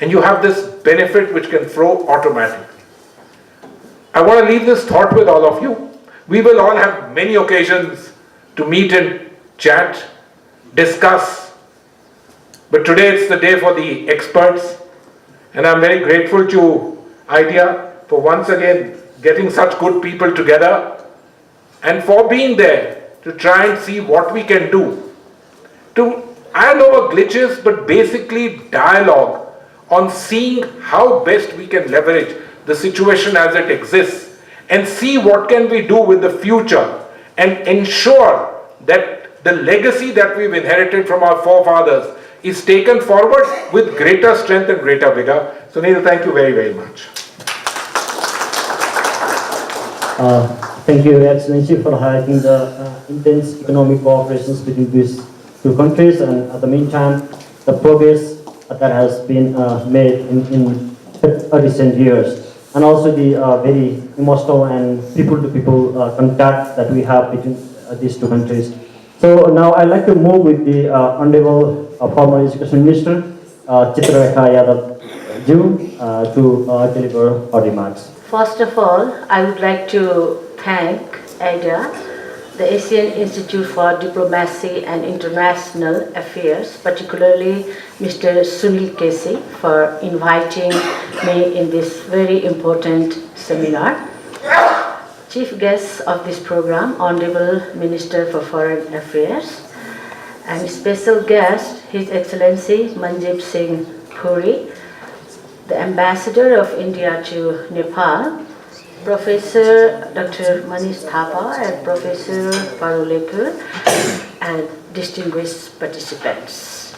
And you have this benefit which can flow automatically. I want to leave this thought with all of you. We will all have many occasions to meet and chat, discuss, but today it's the day for the experts, and I'm very grateful to AIDIA for once again getting such good people together and for being there to try and see what we can do to hand over glitches, but basically dialogue on seeing how best we can leverage the situation as it exists and see what can we do with the future and ensure that the legacy that we've inherited from our forefathers is taken forward with greater strength and greater vigor. Sunil, thank you very, very much. Thank you, Your Excellency, for highlighting the intense economic cooperations between these two countries, and at the meantime, the progress that has been made in recent years, and also the very emotional and people-to-people contact that we have between these two countries. So now I'd like to move with the Honorable Former Education Minister, Chitra Yadav to deliver her remarks. First of all, I would like to thank AIDIA, the Asian Institute for Diplomacy and International Affairs, particularly Mr. Sunil Kesi, for inviting me in this very important seminar. chief guests of this program, Honorable Minister for Foreign Affairs, and special guest, His Excellency Manjeev Singh Puri, the Ambassador of India to Nepal, Professor Dr. Manish Thapa and Professor Parulekar, and distinguished participants.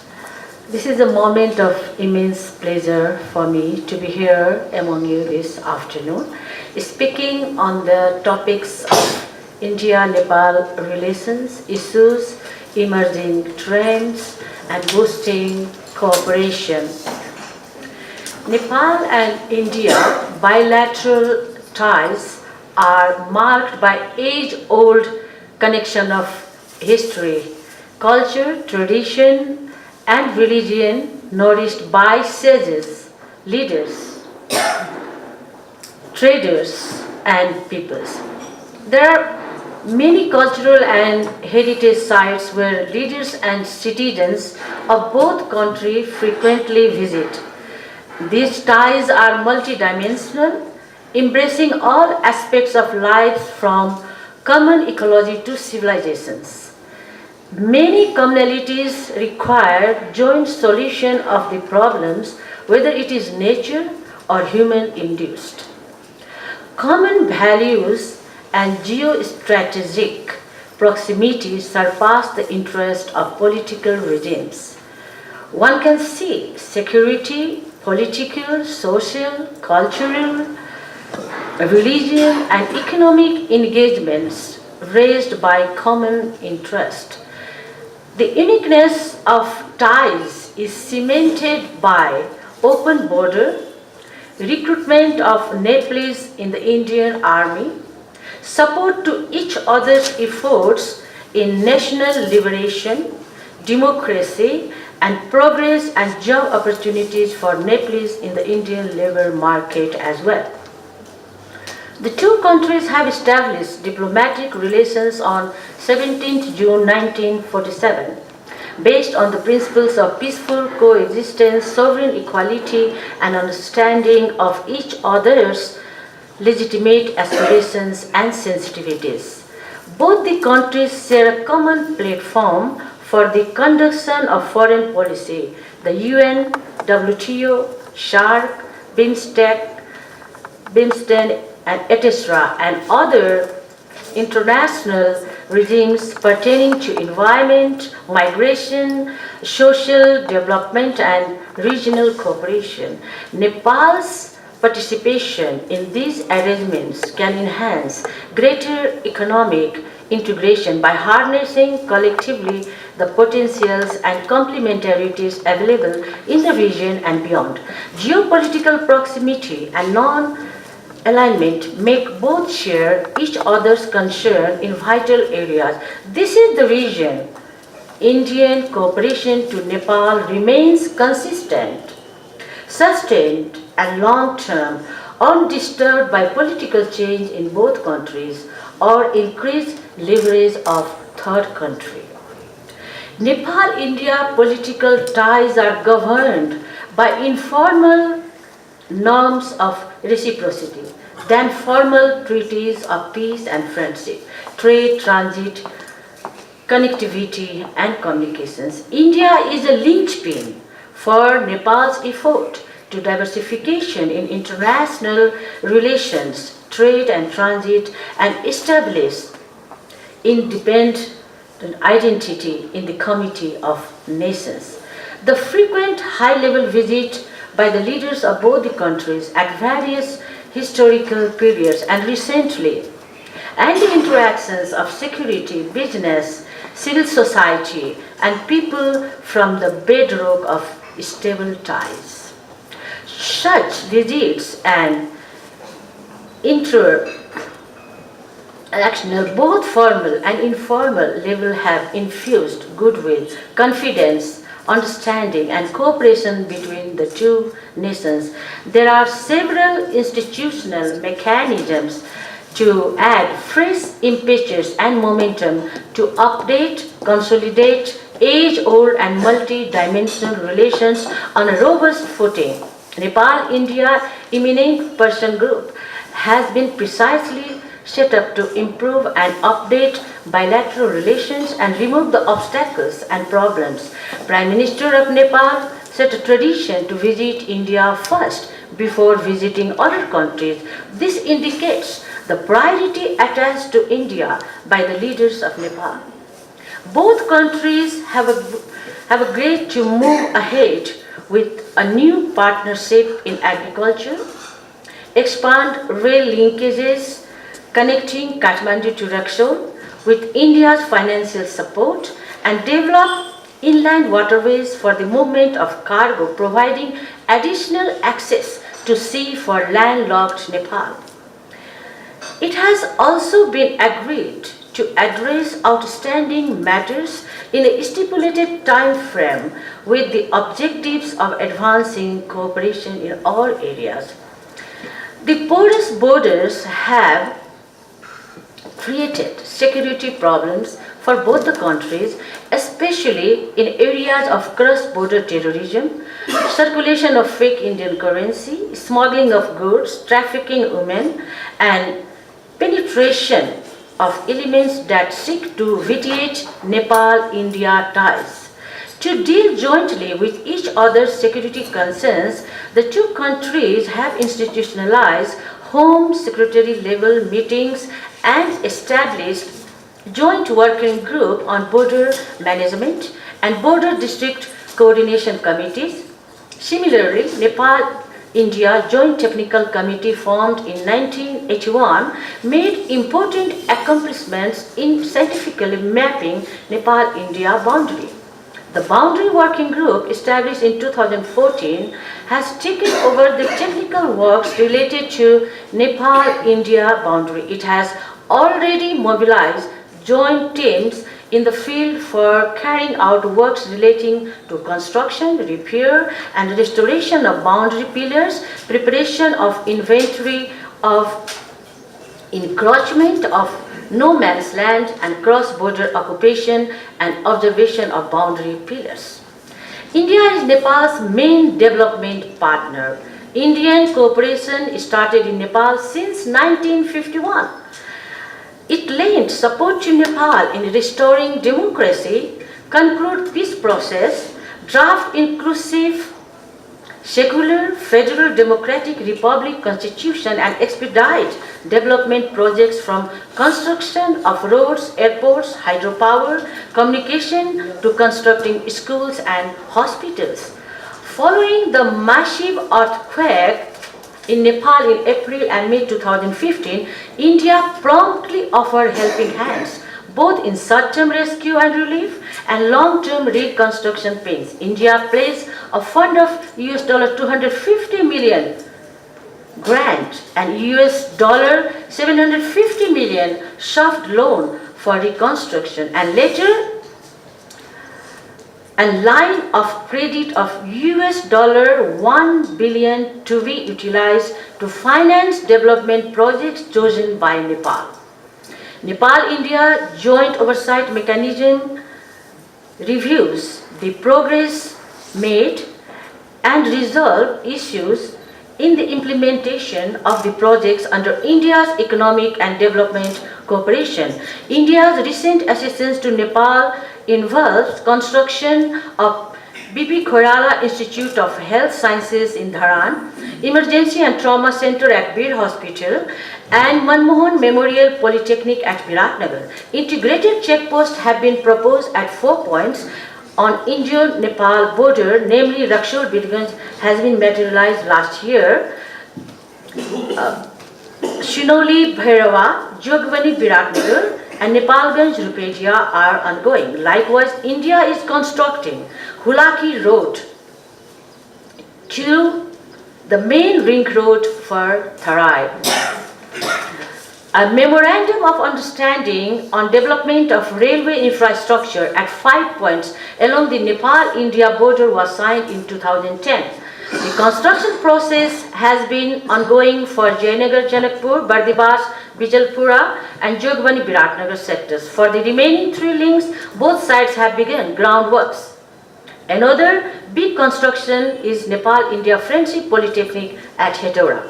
This is a moment of immense pleasure for me to be here among you this afternoon, speaking on the topics of India-Nepal relations, issues, emerging trends, and boosting cooperation. Nepal and India bilateral ties are marked by age-old connection of history, culture, tradition, and religion nourished by sages, leaders, traders, and peoples. There are many cultural and heritage sites where leaders and citizens of both countries frequently visit. These ties are multidimensional, embracing all aspects of life from common ecology to civilizations. Many commonalities require joint solution of the problems, whether it is nature or human-induced. Common values and geostrategic proximity surpass the interest of political regimes. One can see security, political, social, cultural, religious, and economic engagements raised by common interest. The uniqueness of ties is cemented by open border, recruitment of Nepalese in the Indian Army, support to each other's efforts in national liberation, democracy, and progress and job opportunities for Nepalese in the Indian labor market as well. The two countries have established diplomatic relations on 17 June 1947, based on the principles of peaceful coexistence, sovereign equality, and understanding of each other's legitimate aspirations and sensitivities. Both the countries share a common platform for the conduction of foreign policy, the UN, WTO, SHARC, BIMSTEC, and etc., and other international regimes pertaining to environment, migration, social development, and regional cooperation. Nepal's participation in these arrangements can enhance greater economic integration by harnessing collectively the potentials and complementarities available in the region and beyond. Geopolitical proximity and non-alignment make both share each other's concern in vital areas. This is the reason Indian cooperation to Nepal remains consistent, sustained, and long-term, undisturbed by political change in both countries or increased leverage of third country. Nepal-India political ties are governed by informal norms of reciprocity than formal treaties of peace and friendship, trade, transit, connectivity, and communications. India is a linchpin for Nepal's effort to diversification in international relations, trade and transit, and establish independent identity in the Committee of Nations. The frequent high-level visit by the leaders of both the countries at various historical periods and recently, and the interactions of security, business, civil society, and people from the bedrock of stable ties. Such visits and interactional, both formal and informal level have infused goodwill, confidence, understanding, and cooperation between the two nations. There are several institutional mechanisms to add fresh impetus and momentum to update, consolidate age-old and multi-dimensional relations on a robust footing. Nepal-India Eminent Person Group has been precisely set up to improve and update bilateral relations and remove the obstacles and problems. Prime Minister of Nepal set a tradition to visit India first before visiting other countries. This indicates the priority attached to India by the leaders of Nepal. Both countries have agreed to move ahead with a new partnership in agriculture, expand rail linkages connecting Kathmandu to Raxaul with India's financial support, and develop inland waterways for the movement of cargo, providing additional access to sea for landlocked Nepal. It has also been agreed to address outstanding matters in a stipulated time frame with the objectives of advancing cooperation in all areas. The porous borders have created security problems for both the countries, especially in areas of cross-border terrorism, circulation of fake Indian currency, smuggling of goods, trafficking women, and penetration of elements that seek to vitiate Nepal-India ties. To deal jointly with each other's security concerns, the two countries have institutionalized Home Secretary level meetings and established joint working group on border management and border district coordination committees. Similarly, Nepal-India Joint Technical Committee formed in 1981 made important accomplishments in scientifically mapping Nepal-India boundary. The Boundary Working Group, established in 2014, has taken over the technical works related to Nepal-India boundary. It has already mobilized joint teams in the field for carrying out works relating to construction, repair, and restoration of boundary pillars, preparation of inventory of encroachment of no man's land, and cross-border occupation and observation of boundary pillars. India is Nepal's main development partner. Indian cooperation started in Nepal since 1951. It lent support to Nepal in restoring democracy, conclude peace process, draft inclusive, secular, federal democratic republic constitution, and expedite development projects from construction of roads, airports, hydropower, communication to constructing schools and hospitals. Following the massive earthquake in Nepal in April and May 2015, India promptly offered helping hands, both in short-term rescue and relief and long-term reconstruction pains. India placed a fund of $250 million grant and $750 million soft loan for reconstruction, and later a line of credit of $1 billion to be utilized to finance development projects chosen by Nepal. Nepal-India Joint Oversight Mechanism reviews the progress made and resolve issues in the implementation of the projects under India's economic and development cooperation. India's recent assistance to Nepal involves construction of B.P. Khorala Institute of Health Sciences in Dharan, Emergency and Trauma Center at Bir Hospital, and Manmohan Memorial Polytechnic at Biratnagar. Integrated checkposts have been proposed at 4 points on India-Nepal border, namely Raxaul-Bitganj has been materialized last year. Shinoli Bhairava, Gyawali Biratnagar, and Nepalganj Rupedia are ongoing. Likewise, India is constructing Hulaki Road to the main ring road for Tharai. A memorandum of understanding on development of railway infrastructure at 5 points along the Nepal-India border was signed in 2010. The construction process has been ongoing for Jayanagar-Janakpur, Bardibas, Bijalpura, and Jogwani Biratnagar sectors. For the remaining 3 links, both sides have begun groundworks. Another big construction is Nepal-India Friendship Polytechnic at Hetauda.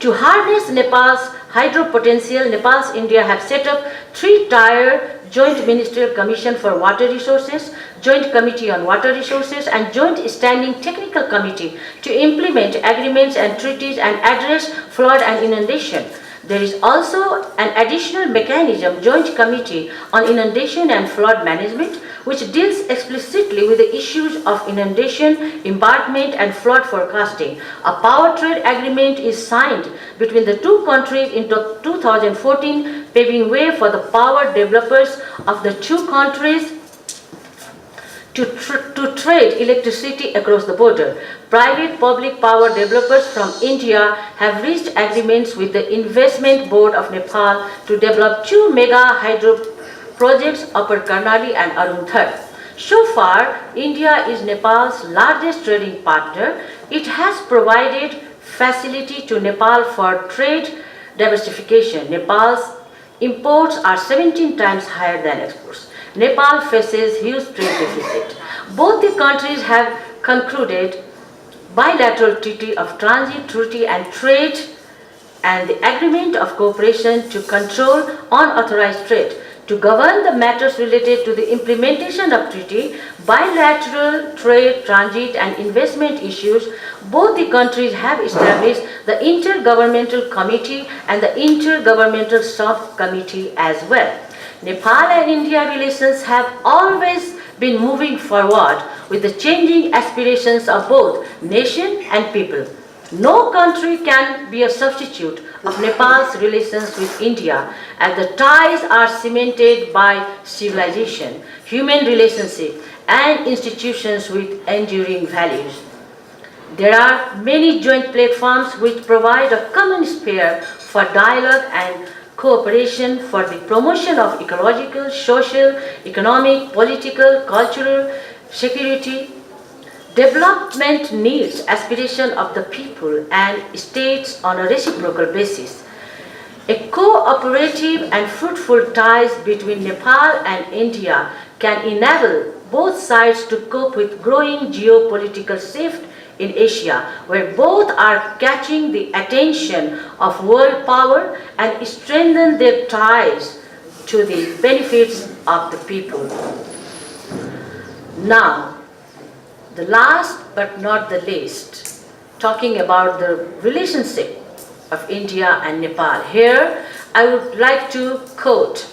To harness Nepal's hydro potential, Nepal-India have set up 3-tier Joint Ministerial Commission for Water Resources, Joint Committee on Water Resources, and Joint Standing Technical Committee to implement agreements and treaties and address flood and inundation. There is also an additional mechanism, Joint Committee on Inundation and Flood Management, which deals explicitly with the issues of inundation, embankment, and flood forecasting. A power trade agreement is signed between the two countries in 2014, paving way for the power developers of the two countries to trade electricity across the border. Private public power developers from India have reached agreements with the Investment Board of Nepal to develop 2 mega hydro projects, Upper Karnali and Arunthar. So far, India is Nepal's largest trading partner. It has provided facility to Nepal for trade diversification. Nepal's imports are 17 times higher than exports. Nepal faces huge trade deficit. Both the countries have concluded bilateral treaty of transit, treaty and trade, and the agreement of cooperation to control unauthorized trade. To govern the matters related to the implementation of treaty, bilateral trade, transit and investment issues, both the countries have established the Intergovernmental Committee and the Intergovernmental Subcommittee as well. Nepal and India relations have always been moving forward with the changing aspirations of both nation and people. No country can be a substitute of Nepal's relations with India, as the ties are cemented by civilization, human relationship, and institutions with enduring values. There are many joint platforms which provide a common sphere for dialogue and cooperation for the promotion of ecological, social, economic, political, cultural, security, development needs, aspiration of the people and states on a reciprocal basis. A cooperative and fruitful ties between Nepal and India can enable both sides to cope with growing geopolitical shift in Asia, where both are catching the attention of world power and strengthen their ties to the benefits of the people. Now, the last but not the least, talking about the relationship of India and Nepal. Here, I would like to quote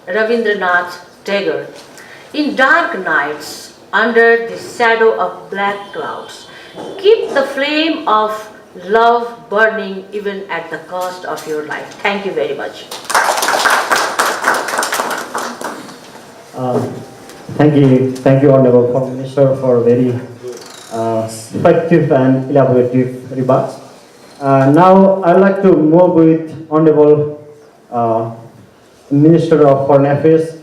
Rabindranath Tagore. In dark nights, under the shadow of black clouds, keep the flame of love burning even at the cost of your life. Thank you very much. Thank you, Honorable Foreign Minister, for very effective and elaborative remarks. Now, I'd like to move with Honorable Minister of Foreign Affairs,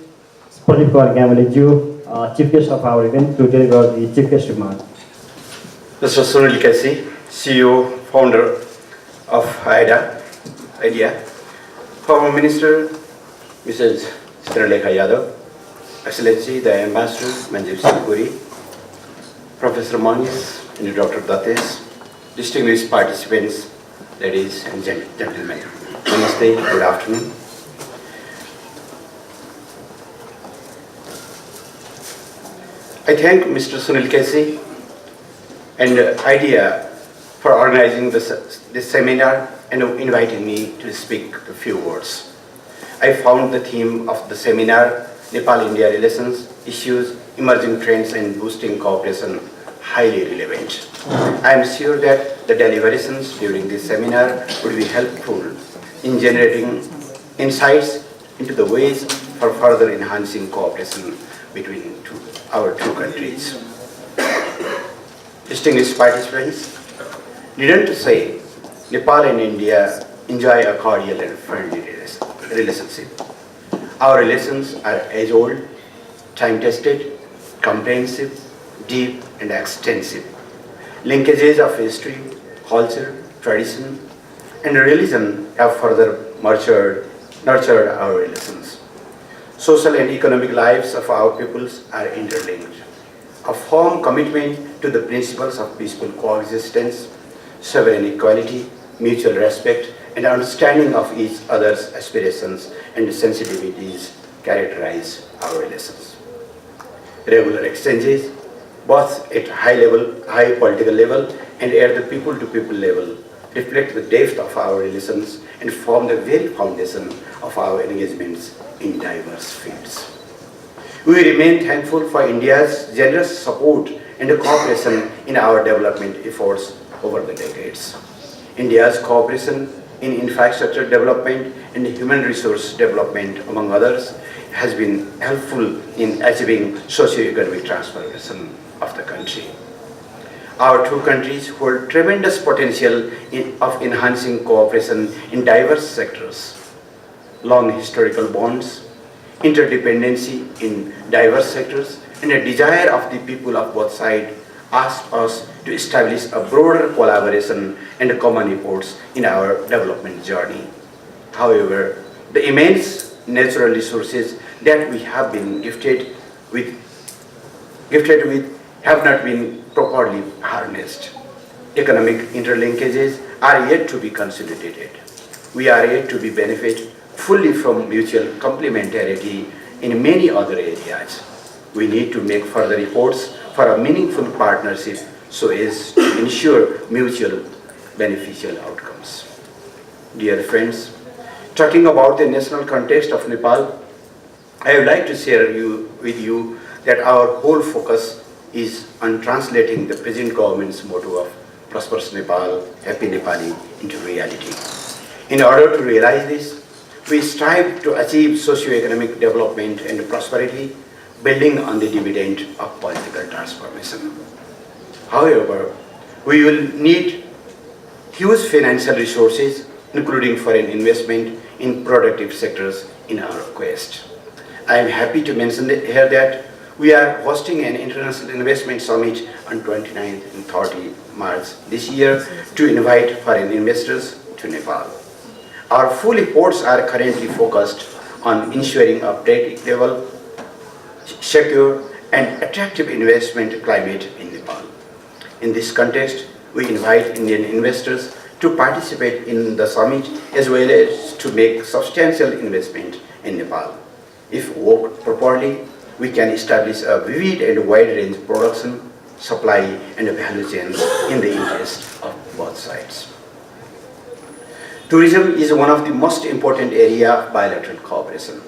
Pradeep Gyawali, Chief Guest of our event, to deliver the Chief Guest remark. Mr. Sunil, CEO, founder of AIDIA, former Minister, Mrs. Lekha Yadav, Excellency, the Ambassador, Manjeev Puri, Professor Manish and Dr. Dattesh, distinguished participants, ladies and gentlemen. Namaste, good afternoon. I thank Mr. Sunil and AIDIA for organizing this seminar and inviting me to speak a few words. I found the theme of the seminar, Nepal-India relations, issues, emerging trends and boosting cooperation, highly relevant. I am sure that the deliberations during this seminar would be helpful in generating insights into the ways for further enhancing cooperation between our two countries. Distinguished participants, needn't to say, Nepal and India enjoy a cordial and friendly relationship. Our relations are age-old, time-tested, comprehensive, deep and extensive. Linkages of history, culture, tradition and religion have further nurtured our relations. Social and economic lives of our peoples are interlinked. A firm commitment to the principles of peaceful coexistence, sovereign equality, mutual respect and understanding of each other's aspirations and sensitivities characterize our relations. Regular exchanges, both at high political level and at the people-to-people level, reflect the depth of our relations and form the very foundation of our engagements in diverse fields. We remain thankful for India's generous support and cooperation in our development efforts over the decades. India's cooperation in infrastructure development and human resource development, among others, has been helpful in achieving socio-economic transformation of the country. Our two countries hold tremendous potential of enhancing cooperation in diverse sectors. Long historical bonds, interdependency in diverse sectors, and a desire of the people of both sides asked us to establish a broader collaboration and common efforts in our development journey. However, the immense natural resources that we have been gifted with have not been properly harnessed. Economic interlinkages are yet to be consolidated. We are yet to be benefit fully from mutual complementarity in many other areas. We need to make further efforts for a meaningful partnership so as to ensure mutual beneficial outcomes. Dear friends, talking about the national context of Nepal, I would like to share with you that our whole focus is on translating the present government's motto of Prosperous Nepal, Happy Nepali into reality. In order to realize this, we strive to achieve socio-economic development and prosperity, building on the dividend of political transformation. However, we will need huge financial resources, including foreign investment in productive sectors in our quest. I am happy to mention here that we are hosting an International Investment Summit on 29th and 30th March this year to invite foreign investors to Nepal. Our full efforts are currently focused on ensuring a predictable, secure, and attractive investment climate in Nepal. In this context, we invite Indian investors to participate in the summit as well as to make substantial investment in Nepal. If worked properly, we can establish a vivid and wide range production, supply, and value chains in the interest of both sides. Tourism is one of the most important areas of bilateral cooperation.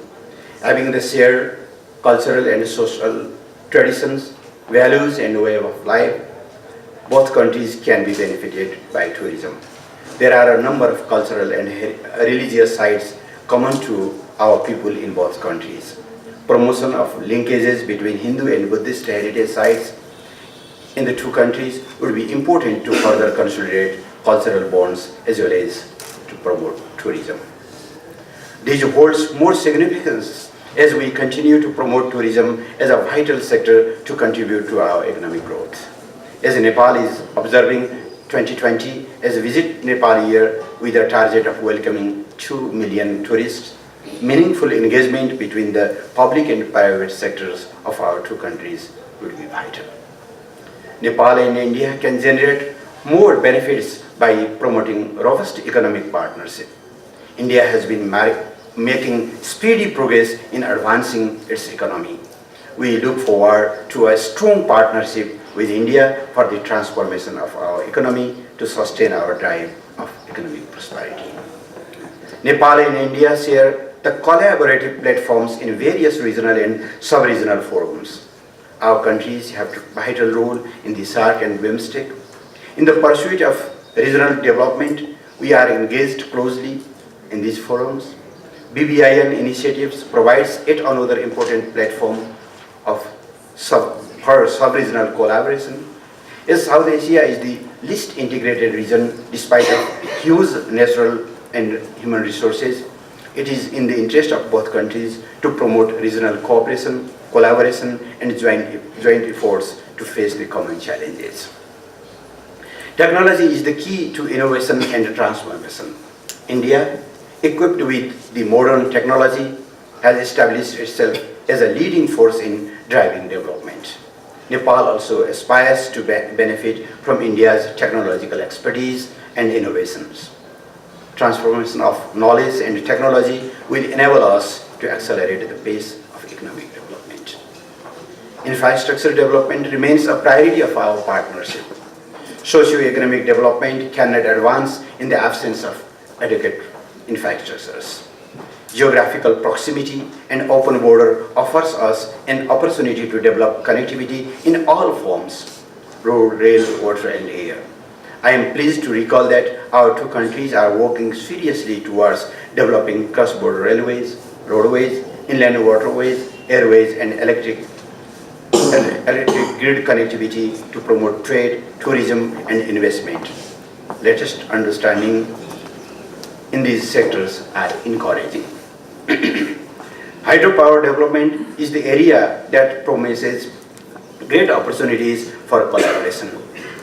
Having the shared cultural and social traditions, values, and way of life, both countries can be benefited by tourism. There are a number of cultural and religious sites common to our people in both countries. Promotion of linkages between Hindu and Buddhist heritage sites in the two countries would be important to further consolidate cultural bonds as well as to promote tourism. This holds more significance as we continue to promote tourism as a vital sector to contribute to our economic growth. As Nepal is observing 2020 as a Visit Nepal year with a target of welcoming 2 million tourists, meaningful engagement between the public and private sectors of our two countries would be vital. Nepal and India can generate more benefits by promoting robust economic partnership. India has been making speedy progress in advancing its economy. We look forward to a strong partnership with India for the transformation of our economy to sustain our drive of economic prosperity. Nepal and India share the collaborative platforms in various regional and sub-regional forums. Our countries have a vital role in the SAARC and BIMSTEC. In the pursuit of regional development, we are engaged closely in these forums. BBIN initiatives provides yet another important platform for sub-regional collaboration. As South Asia is the least integrated region despite huge natural and human resources, it is in the interest of both countries to promote regional cooperation, collaboration, and joint efforts to face the common challenges. Technology is the key to innovation and transformation. India, equipped with the modern technology, has established itself as a leading force in driving development. Nepal also aspires to benefit from India's technological expertise and innovations. transformation of knowledge and technology will enable us to accelerate the pace of economic development. Infrastructure development remains a priority of our partnership. Socio-economic development cannot advance in the absence of adequate infrastructures. Geographical proximity and open border offers us an opportunity to develop connectivity in all forms: road, rail, water, and air. I am pleased to recall that our two countries are working seriously towards developing cross-border railways, roadways, inland waterways, airways, and electric grid connectivity to promote trade, tourism, and investment. Latest understanding in these sectors are encouraging. Hydropower development is the area that promises great opportunities for collaboration.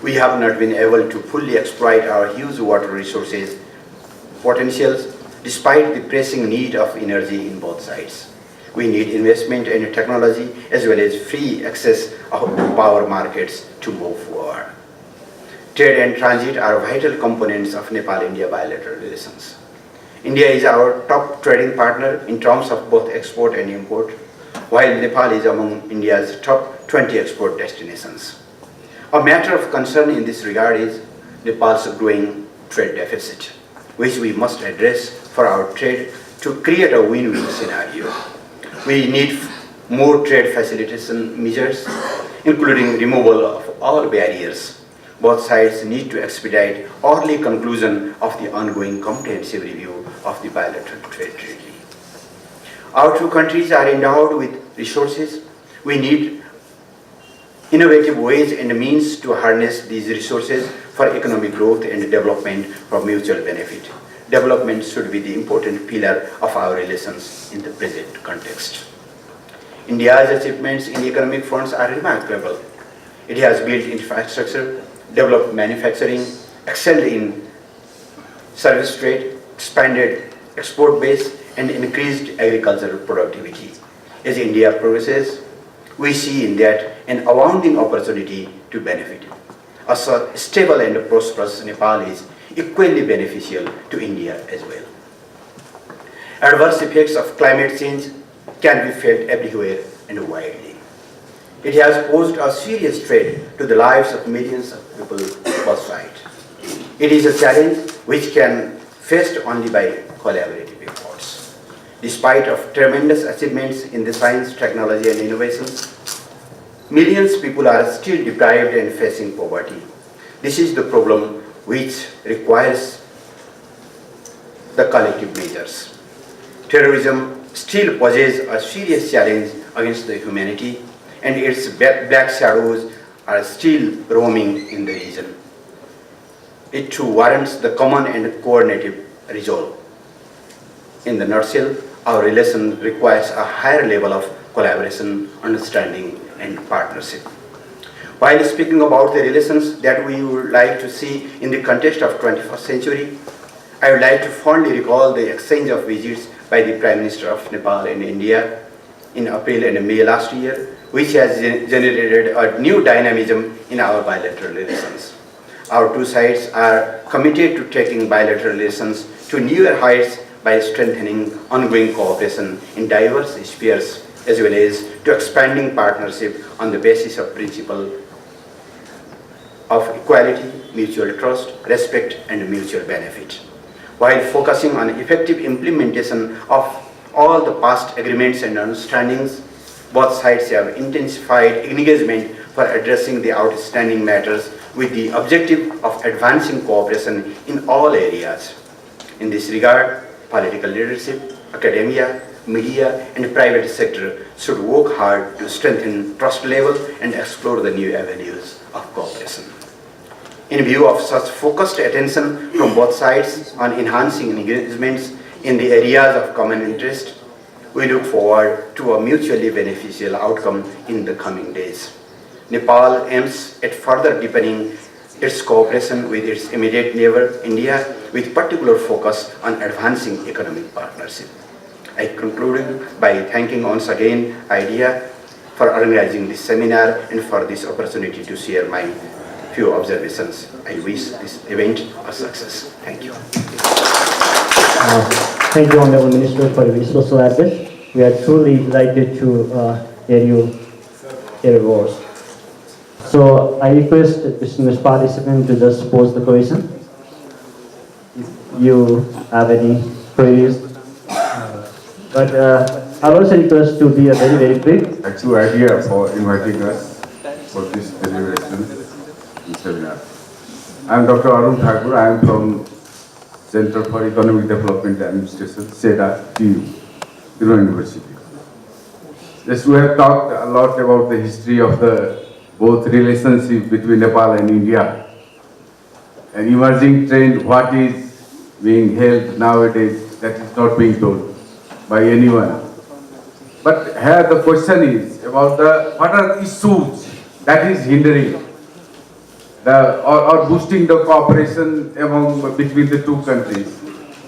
We have not been able to fully exploit our huge water resources potentials despite the pressing need of energy in both sides. We need investment in technology as well as free access of power markets to move forward. Trade and transit are vital components of Nepal-India bilateral relations. India is our top trading partner in terms of both export and import, while Nepal is among India's top 20 export destinations. A matter of concern in this regard is Nepal's growing trade deficit, which we must address for our trade to create a win-win scenario. We need more trade facilitation measures, including removal of all barriers. Both sides need to expedite early conclusion of the ongoing comprehensive review of the bilateral trade treaty. Our two countries are endowed with resources. We need innovative ways and means to harness these resources for economic growth and development for mutual benefit. Development should be the important pillar of our relations in the present context. India's achievements in economic fronts are remarkable. It has built infrastructure, developed manufacturing, excelled in service trade, expanded export base, and increased agricultural productivity. As India progresses, we see in that an abounding opportunity to benefit. A stable and prosperous Nepal is equally beneficial to India as well. Adverse effects of climate change can be felt everywhere and widely. It has posed a serious threat to the lives of millions of people both sides. It is a challenge which can be faced only by collaborative efforts. Despite of tremendous achievements in the science, technology, and innovations, millions of people are still deprived and facing poverty. This is the problem which requires the collective measures. Terrorism still poses a serious challenge against the humanity, and its black shadows are still roaming in the region. It too warrants the common and coordinated resolve. In the nutshell, our relation requires a higher level of collaboration, understanding, and partnership. While speaking about the relations that we would like to see in the context of 21st century, I would like to fondly recall the exchange of visits by the Prime Minister of Nepal and India in April and May last year, which has generated a new dynamism in our bilateral relations. Our two sides are committed to taking bilateral relations to newer heights by strengthening ongoing cooperation in diverse spheres, as well as to expanding partnership on the basis of principle of equality, mutual trust, respect, and mutual benefit. While focusing on effective implementation of all the past agreements and understandings, both sides have intensified engagement for addressing the outstanding matters with the objective of advancing cooperation in all areas. In this regard, political leadership, academia, media, and private sector should work hard to strengthen trust level and explore the new avenues of cooperation. In view of such focused attention from both sides on enhancing engagements in the areas of common interest, we look forward to a mutually beneficial outcome in the coming days. Nepal aims at further deepening its cooperation with its immediate neighbor, India, with particular focus on advancing economic partnership. I conclude by thanking once again AIDIA for organizing this seminar and for this opportunity to share my few observations. I wish this event a success. Thank you. Thank you, Honorable Minister, for your social address. We are truly delighted to hear your words. So I request the distinguished participant to just pose the question. If you have any queries. But I also request to be very, very quick. Thank you, AIDIA, for inviting us for this deliberation and seminar. I am Dr. Arun Thakur. I am from Center for Economic Development Administration, CEDA, TU, University. Yes, we have talked a lot about the history of the both relationship between Nepal and India. An emerging trend, what is being held nowadays, that is not being told by anyone. But here the question is about what are the issues that is hindering or boosting the cooperation between the two countries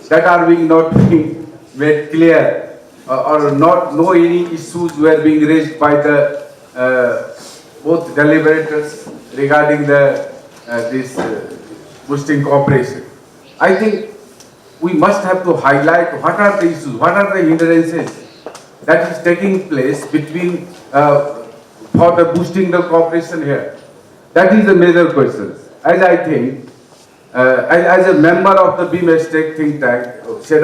that are not being made clear, or no any issues were being raised by the both deliberators regarding this boosting cooperation. I think we must have to highlight what are the issues, what are the hindrances that is taking place between for the boosting the cooperation here. That is the major question. As I think, as a member of the BMSTEC think tank, Shri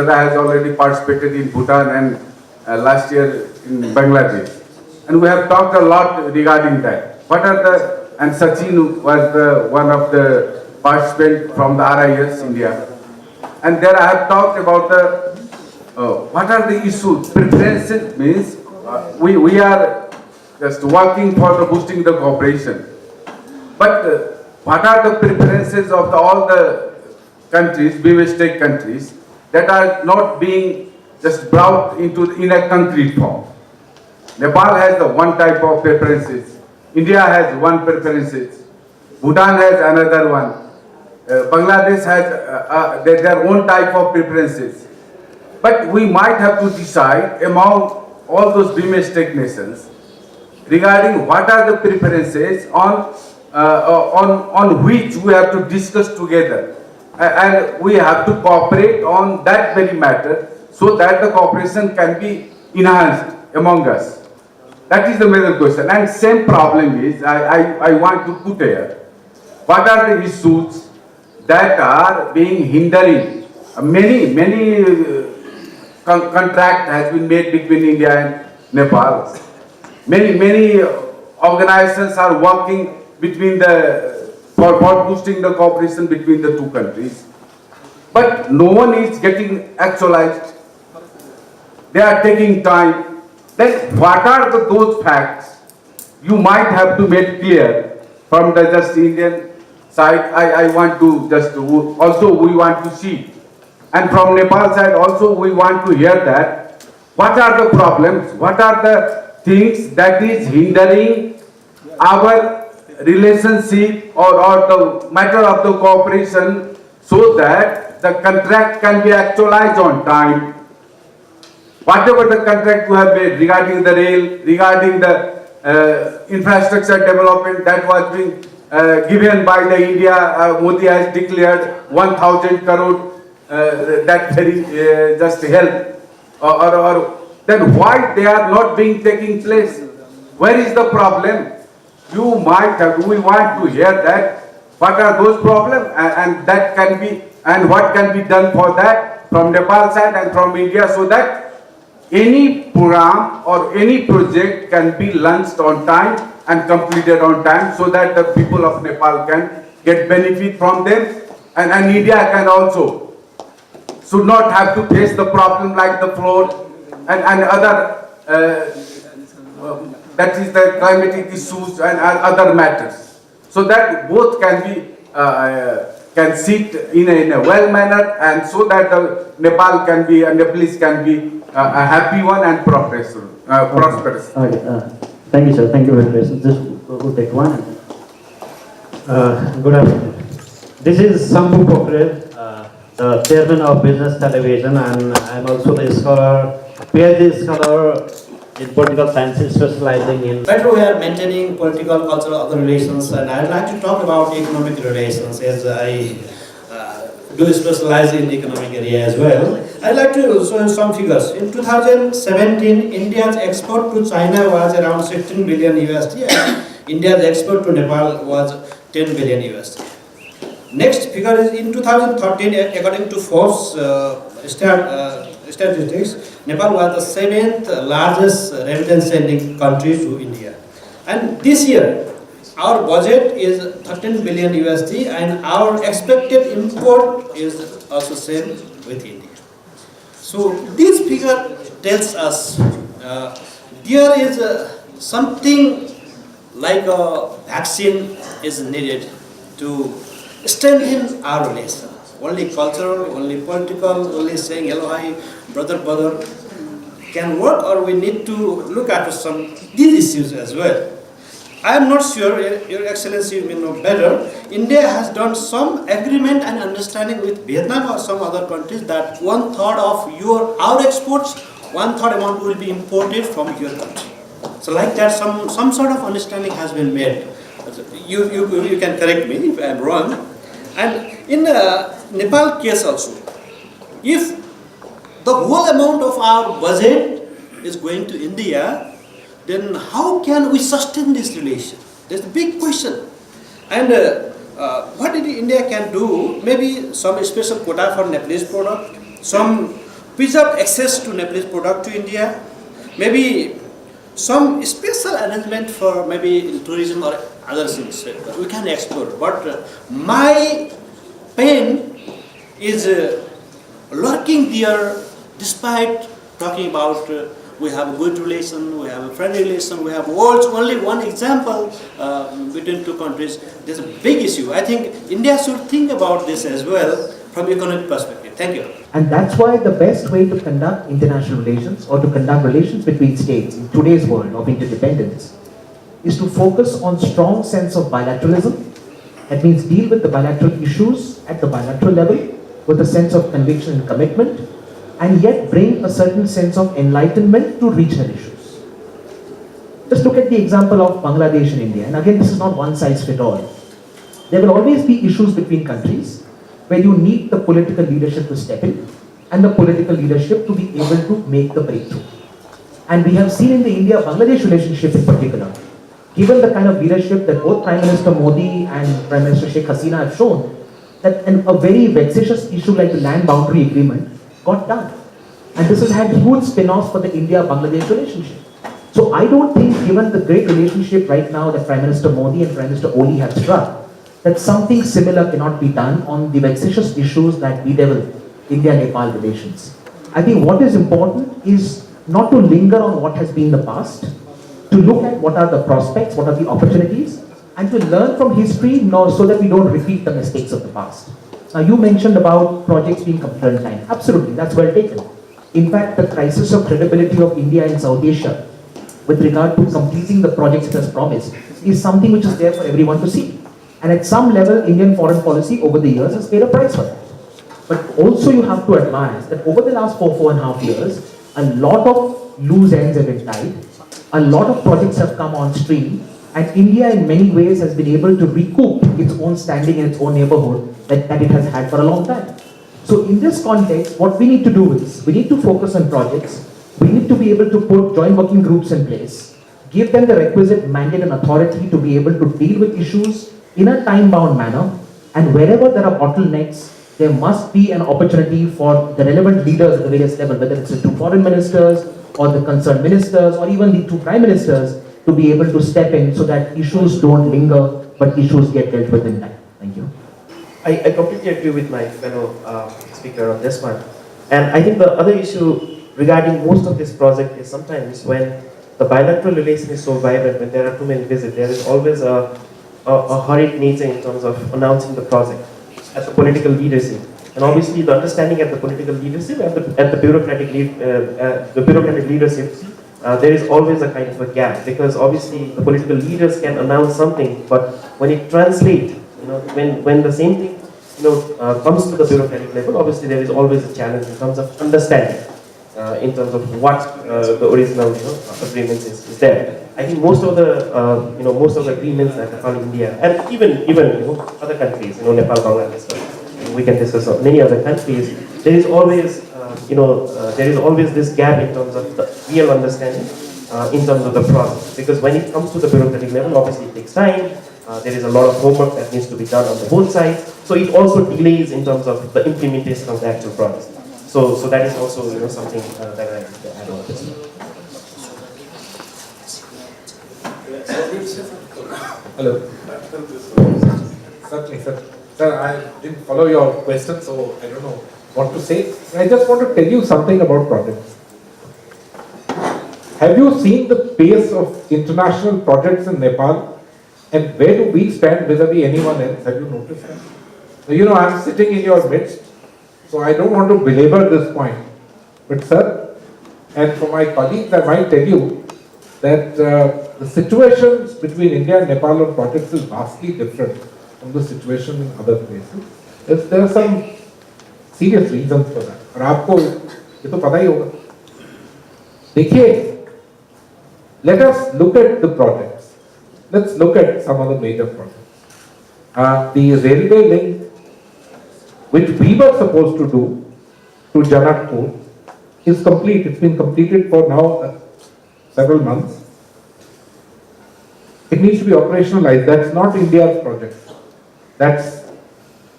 has already participated in Bhutan and last year in Bangladesh. And we have talked a lot regarding that. And Sachin was one of the participants from the RIS India. And there I have talked about what are the issues. Preferences means we are just working for the boosting the cooperation. But what are the preferences of all the countries, BMSTEC countries, that are not being just brought in a concrete form? Nepal has the one type of preferences. India has one preferences. Bhutan has another one. Bangladesh has their own type of preferences. But we might have to decide among all those BMSTEC nations regarding what are the preferences on which we have to discuss together. And we have to cooperate on that very matter so that the cooperation can be enhanced among us. That is the major question. And same problem is, I want to put here, what are the issues that are being hindering? Many contract has been made between India and Nepal. Many organizations are working for boosting the cooperation between the two countries. But no one is getting actualized. They are taking time. Then what are those facts you might have to make clear from the just Indian side? I want to just also we want to see, and from Nepal side also we want to hear that what are the problems, what are the things that is hindering our relationship or the matter of the cooperation so that the contract can be actualized on time. Whatever the contract you have made regarding the rail, regarding the infrastructure development that was being given by the India, Modi has declared 1,000 crore that very just help. Or then why they are not being taking place? Where is the problem? You might have, we want to hear that. What are those problems and that can be, and what can be done for that from Nepal side and from India so that any program or any project can be launched on time and completed on time so that the people of Nepal can get benefit from them and India can also should not have to face the problem like the flood and other that is the climatic issues and other matters, so that both can be can sit in a well manner and so that the Nepal can be and Nepalese can be a happy one and prosperous. Okay. Thank you, sir. Thank you very much. Just we'll take one. Good afternoon. This is Shambhu Pokhrel, the chairman of Business Television, and I'm also a scholar, PhD scholar in political sciences, specializing in. Right now we are maintaining political, cultural, other relations, and I'd like to talk about economic relations as I do specialize in economic area as well. I'd like to show you some figures. In 2017, India's export to China was around 16 billion USD and India's export to Nepal was 10 billion USD. Next figure is in 2013, according to Forbes statistics, Nepal was the 7th largest remittance sending country to India. And this year, our budget is 13 billion USD and our expected import is also same with India. So this figure tells us there is something like a vaccine is needed to strengthen our relation. Only cultural, only political, only saying hello, hi, brother, brother can work, or we need to look at some these issues as well. I am not sure, Your Excellency will know better. India has done some agreement and understanding with Vietnam or some other countries that 1/3 of our exports, 1/3 amount will be imported from your country. So like that, some sort of understanding has been made. You can correct me if I am wrong. And in Nepal case also, if the whole amount of our budget is going to India, then how can we sustain this relation? That's a big question. And what India can do, maybe some special quota for Nepalese product, some preserved access to Nepalese product to India, maybe some special arrangement for maybe tourism or other things we can explore. But my pain is lurking there, despite talking about we have a good relation, we have a friendly relation, we have world's only one example between two countries. There's a big issue. I think India should think about this as well from economic perspective. Thank you. And that's why the best way to conduct international relations or to conduct relations between states in today's world of interdependence is to focus on strong sense of bilateralism. That means deal with the bilateral issues at the bilateral level with a sense of conviction and commitment, and yet bring a certain sense of enlightenment to regional issues. Just look at the example of Bangladesh and India. And again, this is not one size fits all. There will always be issues between countries where you need the political leadership to step in and the political leadership to be able to make the breakthrough. And we have seen in the India-Bangladesh relationship in particular, given the kind of leadership that both Prime Minister Modi and Prime Minister Sheikh Hasina have shown, that a very vexatious issue like the land boundary agreement got done. And this has had huge spin-offs for the India-Bangladesh relationship. So I don't think, given the great relationship right now that Prime Minister Modi and Prime Minister Oli have struck, that something similar cannot be done on the vexatious issues that bedevil India-Nepal relations. I think what is important is not to linger on what has been the past, to look at what are the prospects, what are the opportunities, and to learn from history so that we don't repeat the mistakes of the past. Now you mentioned about projects being completed in time. Absolutely, that's well taken. In fact, the crisis of credibility of India in South Asia with regard to completing the projects it has promised is something which is there for everyone to see. And at some level, Indian foreign policy over the years has paid a price for that. But also you have to admire that over the last 4.5 years, a lot of loose ends have been tied, a lot of projects have come on stream, and India in many ways has been able to recoup its own standing in its own neighborhood that it has had for a long time. So in this context, what we need to do is, we need to focus on projects, we need to be able to put joint working groups in place, give them the requisite mandate and authority to be able to deal with issues in a time-bound manner, and wherever there are bottlenecks, there must be an opportunity for the relevant leaders at the various levels, whether it's the two foreign ministers, or the concerned ministers, or even the two prime ministers, to be able to step in so that issues don't linger, but issues get dealt with in time. Thank you. I completely agree with my fellow speaker on this one. And I think the other issue regarding most of this project is sometimes when the bilateral relation is so vibrant, when there are too many visits, there is always a hurried nature in terms of announcing the project at the political leadership. And obviously the understanding at the political leadership and at the bureaucratic leadership, there is always a kind of a gap, because obviously the political leaders can announce something, but when it translates, when the same thing comes to the bureaucratic level, obviously there is always a challenge in terms of understanding, in terms of what the original agreements is there. I think most of the agreements that Nepal, India, and even other countries, Nepal, Bangladesh, we can discuss many other countries, there is always, there is always this gap in terms of the real understanding, in terms of the process. Because when it comes to the bureaucratic level, obviously it takes time. There is a lot of homework that needs to be done on the both sides. So it also delays in terms of the implementation of the actual process. So that is also something that I add on this. Hello. Certainly, sir. Sir, I didn't follow your question, so I don't know what to say. I just want to tell you something about projects. Have you seen the pace of international projects in Nepal? And where do we stand vis-a-vis anyone else? Have you noticed that? So, I'm sitting in your midst, so I don't want to belabor this point. But sir, and for my colleagues, I might tell you that the situations between India and Nepal on projects is vastly different from the situation in other places. There are some serious reasons for that. और आपको ये तो पता ही होगा. देखिए, let us look at the projects. Let's look at some of the major projects. The railway link, which we were supposed to do to Janakpur, is complete. It's been completed for now several months. It needs to be operationalized. That's not India's project. That's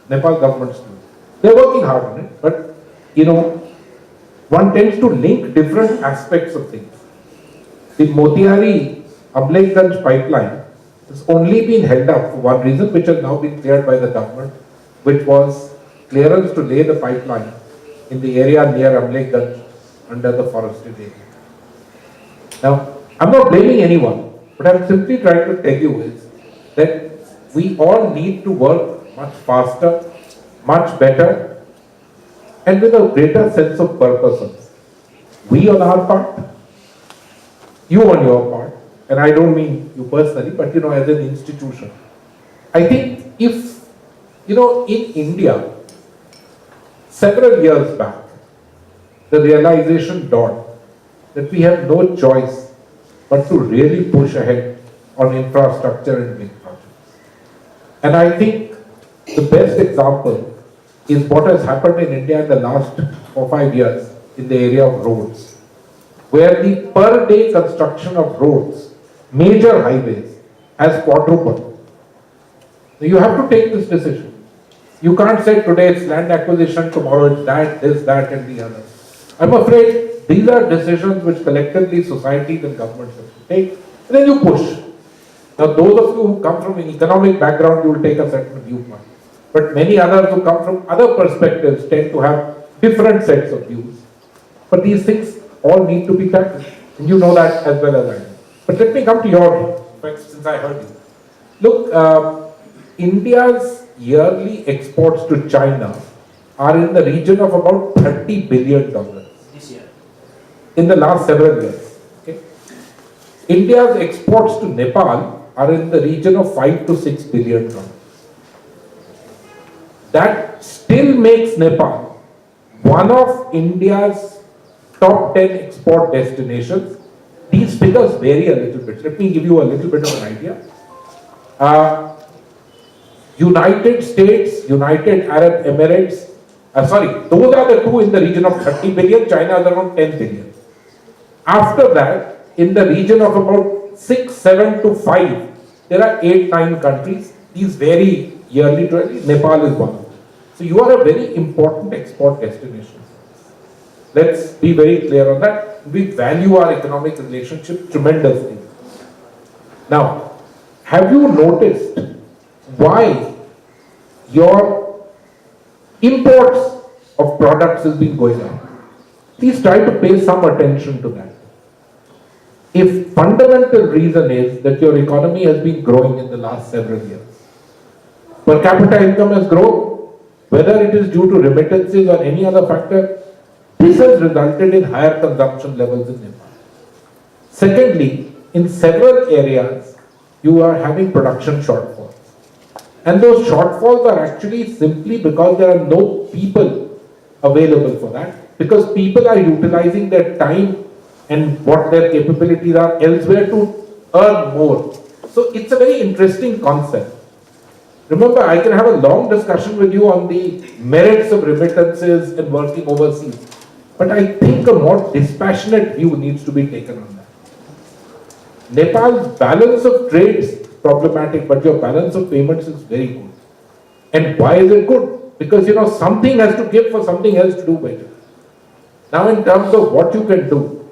Nepal government's doing. They're working hard on it, but one tends to link different aspects of things. The Motihari Amlekganj pipeline has only been held up for one reason, which has now been cleared by the government, which was clearance to lay the pipeline in the area near Amlekganj under the forested area. Now, I'm not blaming anyone. What I'm simply trying to tell you is that we all need to work much faster, much better, and with a greater sense of purpose. We on our part, you on your part, and I don't mean you personally, but as an institution. I think if, in India, several years back, the realization dawned that we have no choice but to really push ahead on infrastructure and big projects. And I think the best example is what has happened in India in the last 4 or 5 years in the area of roads, where the per day construction of roads, major highways, has quadrupled. So you have to take this decision. You can't say today it's land acquisition, tomorrow it's that, this, that, and the other. I'm afraid these are decisions which collectively societies and governments have to take, and then you push. Now those of you who come from an economic background, you will take a certain viewpoint. But many others who come from other perspectives tend to have different sets of views. But these things all need to be tackled. And you know that as well as I do. But let me come to your point, since I heard you. Look, India's yearly exports to China are in the region of about $30 billion. This year. In the last several years. Okay? India's exports to Nepal are in the region of $5 to $6 billion. That still makes Nepal one of India's top 10 export destinations. These figures vary a little bit. Let me give you a little bit of an idea. United States, United Arab Emirates, those are the two in the region of 30 billion, China is around 10 billion. After that, in the region of about 6, 7 to 5, there are 8, 9 countries. These vary yearly to yearly. Nepal is one of them. So you are a very important export destination. Let's be very clear on that. We value our economic relationship tremendously. Now, have you noticed why your imports of products has been going up? Please try to pay some attention to that. A fundamental reason is that your economy has been growing in the last several years. Per capita income has grown, whether it is due to remittances or any other factor. This has resulted in higher consumption levels in Nepal. Secondly, in several areas, you are having production shortfalls. And those shortfalls are actually simply because there are no people available for that, because people are utilizing their time and what their capabilities are elsewhere to earn more. So it's a very interesting concept. Remember, I can have a long discussion with you on the merits of remittances and working overseas. But I think a more dispassionate view needs to be taken on that. Nepal's balance of trade is problematic, but your balance of payments is very good. And why is it good? Because something has to give for something else to do better. Now in terms of what you can do,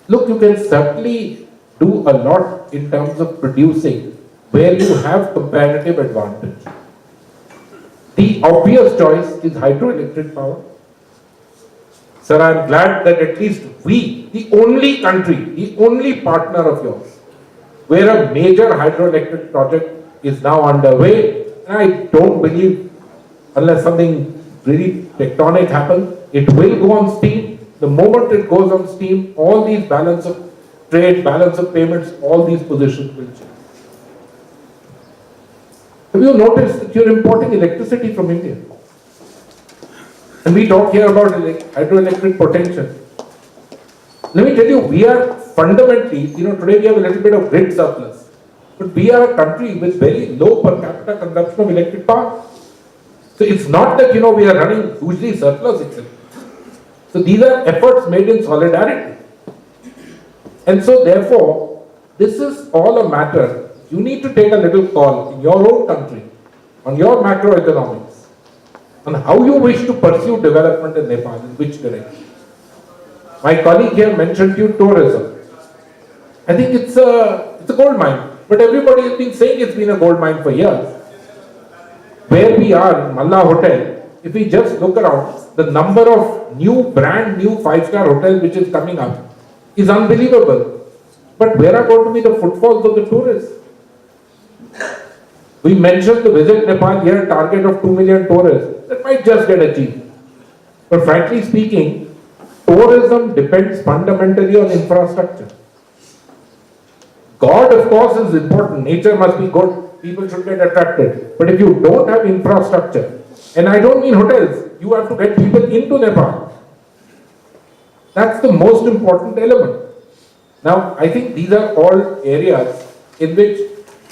look, you can certainly do a lot in terms of producing where you have comparative advantage. The obvious choice is hydroelectric power. Sir, I am glad that at least we, the only country, the only partner of yours, where a major hydroelectric project is now underway, and I don't believe, unless something really tectonic happens, it will go on steam. The moment it goes on steam, all these balance of trade, balance of payments, all these positions will change. Have you noticed that you're importing electricity from India? And we talk here about hydroelectric potential. Let me tell you, we are fundamentally, today we have a little bit of grid surplus. But we are a country with very low per capita consumption of electric power. So it's not that, we are running hugely surplus itself. So these are efforts made in solidarity. And so therefore, this is all a matter. You need to take a little call in your own country, on your macroeconomics, on how you wish to pursue development in Nepal, in which direction. My colleague here mentioned to you tourism. I think it's a gold mine, but everybody has been saying it's been a gold mine for years. Where we are in Malla Hotel, if we just look around, the number of brand new 5-star hotels which is coming up is unbelievable. But where are going to be the footfalls of the tourists? We mentioned the Visit Nepal year target of 2 million tourists. That might just get achieved. But frankly speaking, tourism depends fundamentally on infrastructure. God, of course, is important. Nature must be good. People should get attracted. But if you don't have infrastructure, and I don't mean hotels, you have to get people into Nepal. That's the most important element. Now, I think these are all areas in which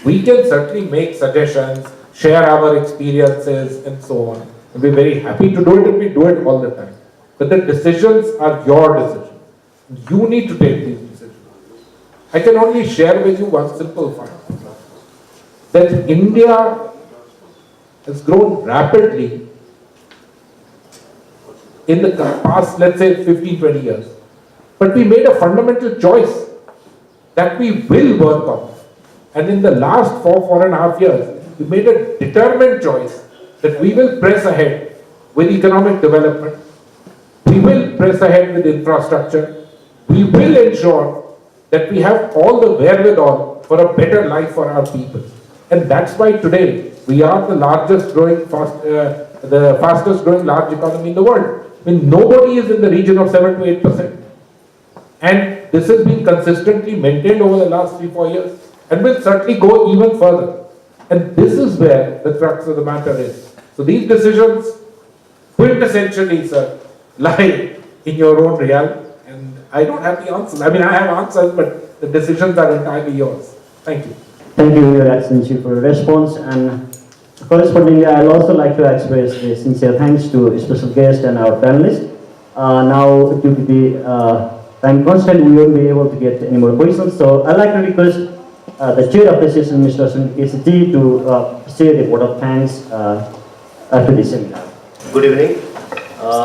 we can certainly make suggestions, share our experiences, and so on. And we're very happy to do it, and we do it all the time. But the decisions are your decisions. You need to take these decisions. I can only share with you one simple fact. That India has grown rapidly in the past, let's say, 15-20 years. But we made a fundamental choice that we will work on. And in the last 4.5 years, we made a determined choice that we will press ahead with economic development. We will press ahead with infrastructure. We will ensure that we have all the wherewithal for a better life for our people. And that's why today we are the largest growing, the fastest growing large economy in the world. I mean, nobody is in the region of 7 to 8%. And this has been consistently maintained over the last 3-4 years and will certainly go even further. And this is where the crux of the matter is. So these decisions, quintessentially, sir, lie in your own realm. And I don't have the answers. I mean, I have answers, but the decisions are entirely yours. Thank you. Thank you, Your Excellency, for your response. And correspondingly, I'd also like to express a sincere thanks to special guest and our panelists. Now, due to the time constraint, we won't be able to get any more questions. So I'd like to request the chair of the session, Mr. Sunil KCG, to say the word of thanks to this seminar. Good evening.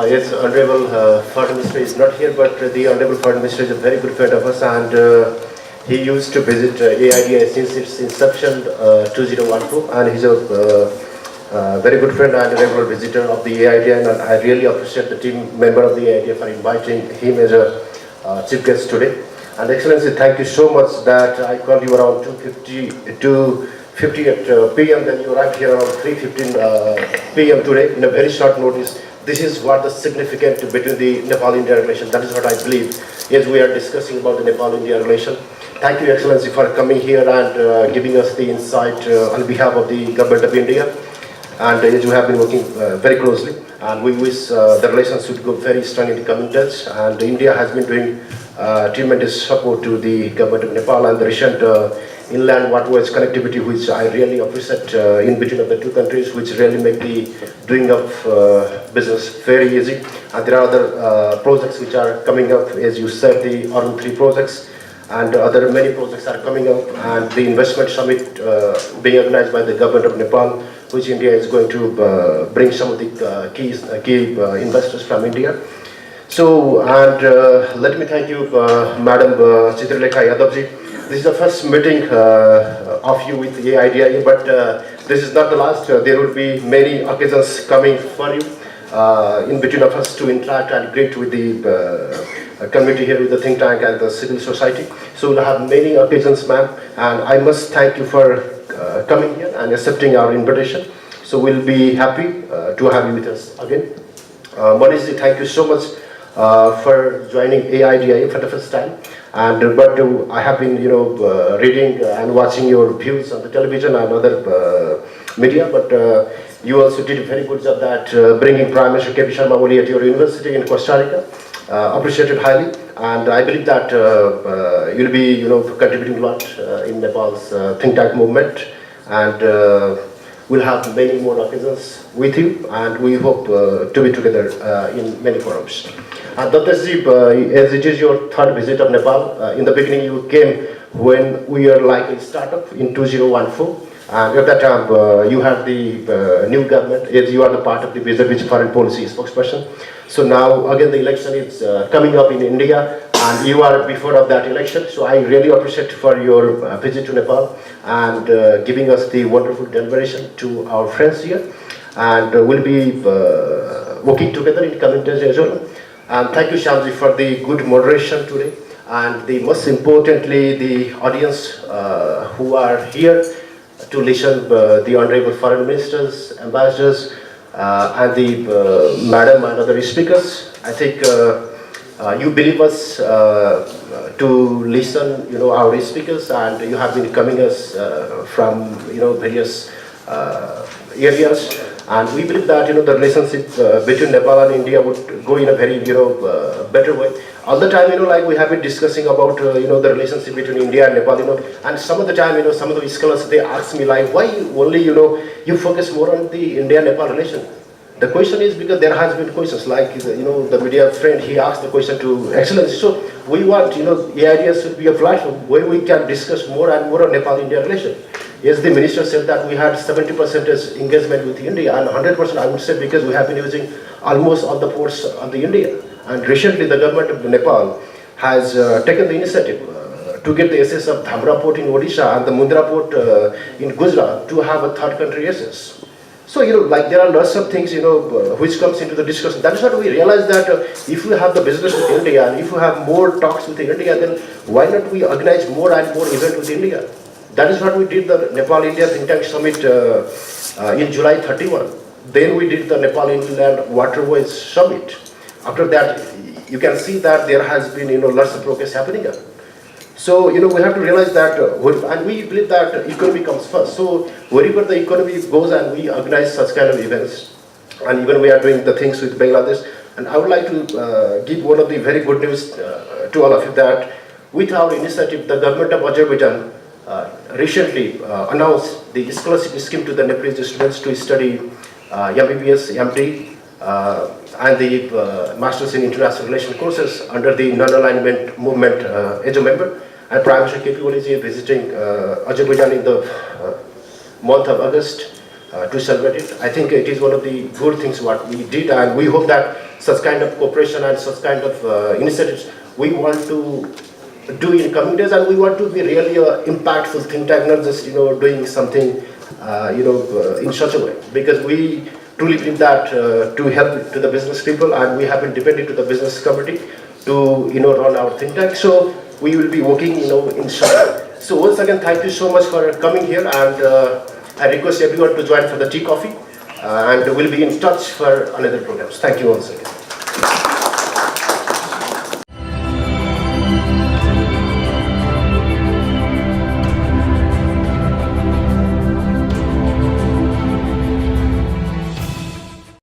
Yes, Honorable Foreign Minister is not here, but the Honorable Foreign Minister is a very good friend of us, and he used to visit AIDIA since its inception 2012, and he's a very good friend and a regular visitor of the AIDIA, and I really appreciate the team member of the AIDIA for inviting him as a chief guest today. And Excellency, thank you so much that I called you around 2:50 at PM, then you arrived here around 3:15 PM today in a very short notice. This is what the significant between the Nepal-India relation. That is what I believe. Yes, we are discussing about the Nepal-India relation. Thank you, Excellency, for coming here and giving us the insight on behalf of the government of India. And yes, we have been working very closely. And we wish the relations should go very strong in the coming days. And India has been doing tremendous support to the government of Nepal and the recent inland waterways connectivity, which I really appreciate in between of the two countries, which really make the doing of business very easy. And there are other projects which are coming up, as you said, the Arun 3 projects, and other many projects are coming up, and the investment summit being organized by the government of Nepal, which India is going to bring some of the key investors from India. So, and let me thank you, Madam Chitra Lekha Yadavji. This is the first meeting of you with the AIDIA, but this is not the last. There will be many occasions coming for you in between of us to interact and greet with the community here with the think tank and the civil society. So we'll have many occasions, ma'am, and I must thank you for coming here and accepting our invitation. So we'll be happy to have you with us again. Manish, thank you so much for joining AIDIA for the first time. And but I have been, reading and watching your views on the television and other media. But you also did a very good job that bringing Prime Minister K.P. Sharma Oli at your university in Costa Rica. Appreciated highly, and I believe that you'll be, contributing a lot in Nepal's think tank movement, and we'll have many more occasions with you, and we hope to be together in many forums. Dattesh, as it is your third visit of Nepal, in the beginning you came when we were like a startup in 2014, and at that time you had the new government, as you are the part of the BJP foreign policy spokesperson. So now again the election is coming up in India, and you are before of that election. So I really appreciate for your visit to Nepal and giving us the wonderful deliberation to our friends here, and we'll be working together in coming days as well. And thank you, Shyamji, for the good moderation today, and the most importantly, the audience who are here to listen, the honorable foreign ministers, ambassadors, and the madam and other speakers. I think you believe us to listen, our speakers, and you have been coming us from various areas. And we believe that the relationship between Nepal and India would go in a very better way. All the time, like we have been discussing about the relationship between India and Nepal, and some of the time, some of the scholars, they ask me like, why only you focus more on the India-Nepal relation? The question is because there has been questions like the media friend, he asked the question to Excellency. So we want AIDIA should be a platform where we can discuss more and more on Nepal-India relation. Yes, the minister said that we had 70% engagement with India, and 100% I would say because we have been using almost all the ports of the India. And recently the government of Nepal has taken the initiative to get the SS of Dhamra port in Odisha and the Mundra port in Gujarat to have a third country SS. So, like there are lots of things, which comes into the discussion. That is what we realize that if we have the business with India and if we have more talks with India, then why not we organize more and more events with India? That is what we did the Nepal-India Think Tank Summit in July 31. Then we did the Nepal Inland Waterways Summit. After that, you can see that there has been lots of progress happening. So we have to realize that, and we believe that economy comes first. So wherever the economy goes and we organize such kind of events, and even we are doing the things with Bangladesh. And I would like to give one of the very good news to all of you that with our initiative, the government of Azerbaijan recently announced the scholarship scheme to the Nepalese students to study MBBS, MD, and the Masters in International Relations courses under the non-alignment movement as a member. And Prime Minister K.P. Oli is visiting Azerbaijan in the month of August to celebrate it. I think it is one of the good things what we did, and we hope that such kind of cooperation and such kind of initiatives we want to do in coming days, and we want to be really impactful think tank, not just doing something in such a way, because we truly believe that to help to the business people, and we have been dependent to the business community to run our think tank. So we will be working in short. So once again, thank you so much for coming here, and I request everyone to join for the tea coffee, and we'll be in touch for another programs. Thank you once again.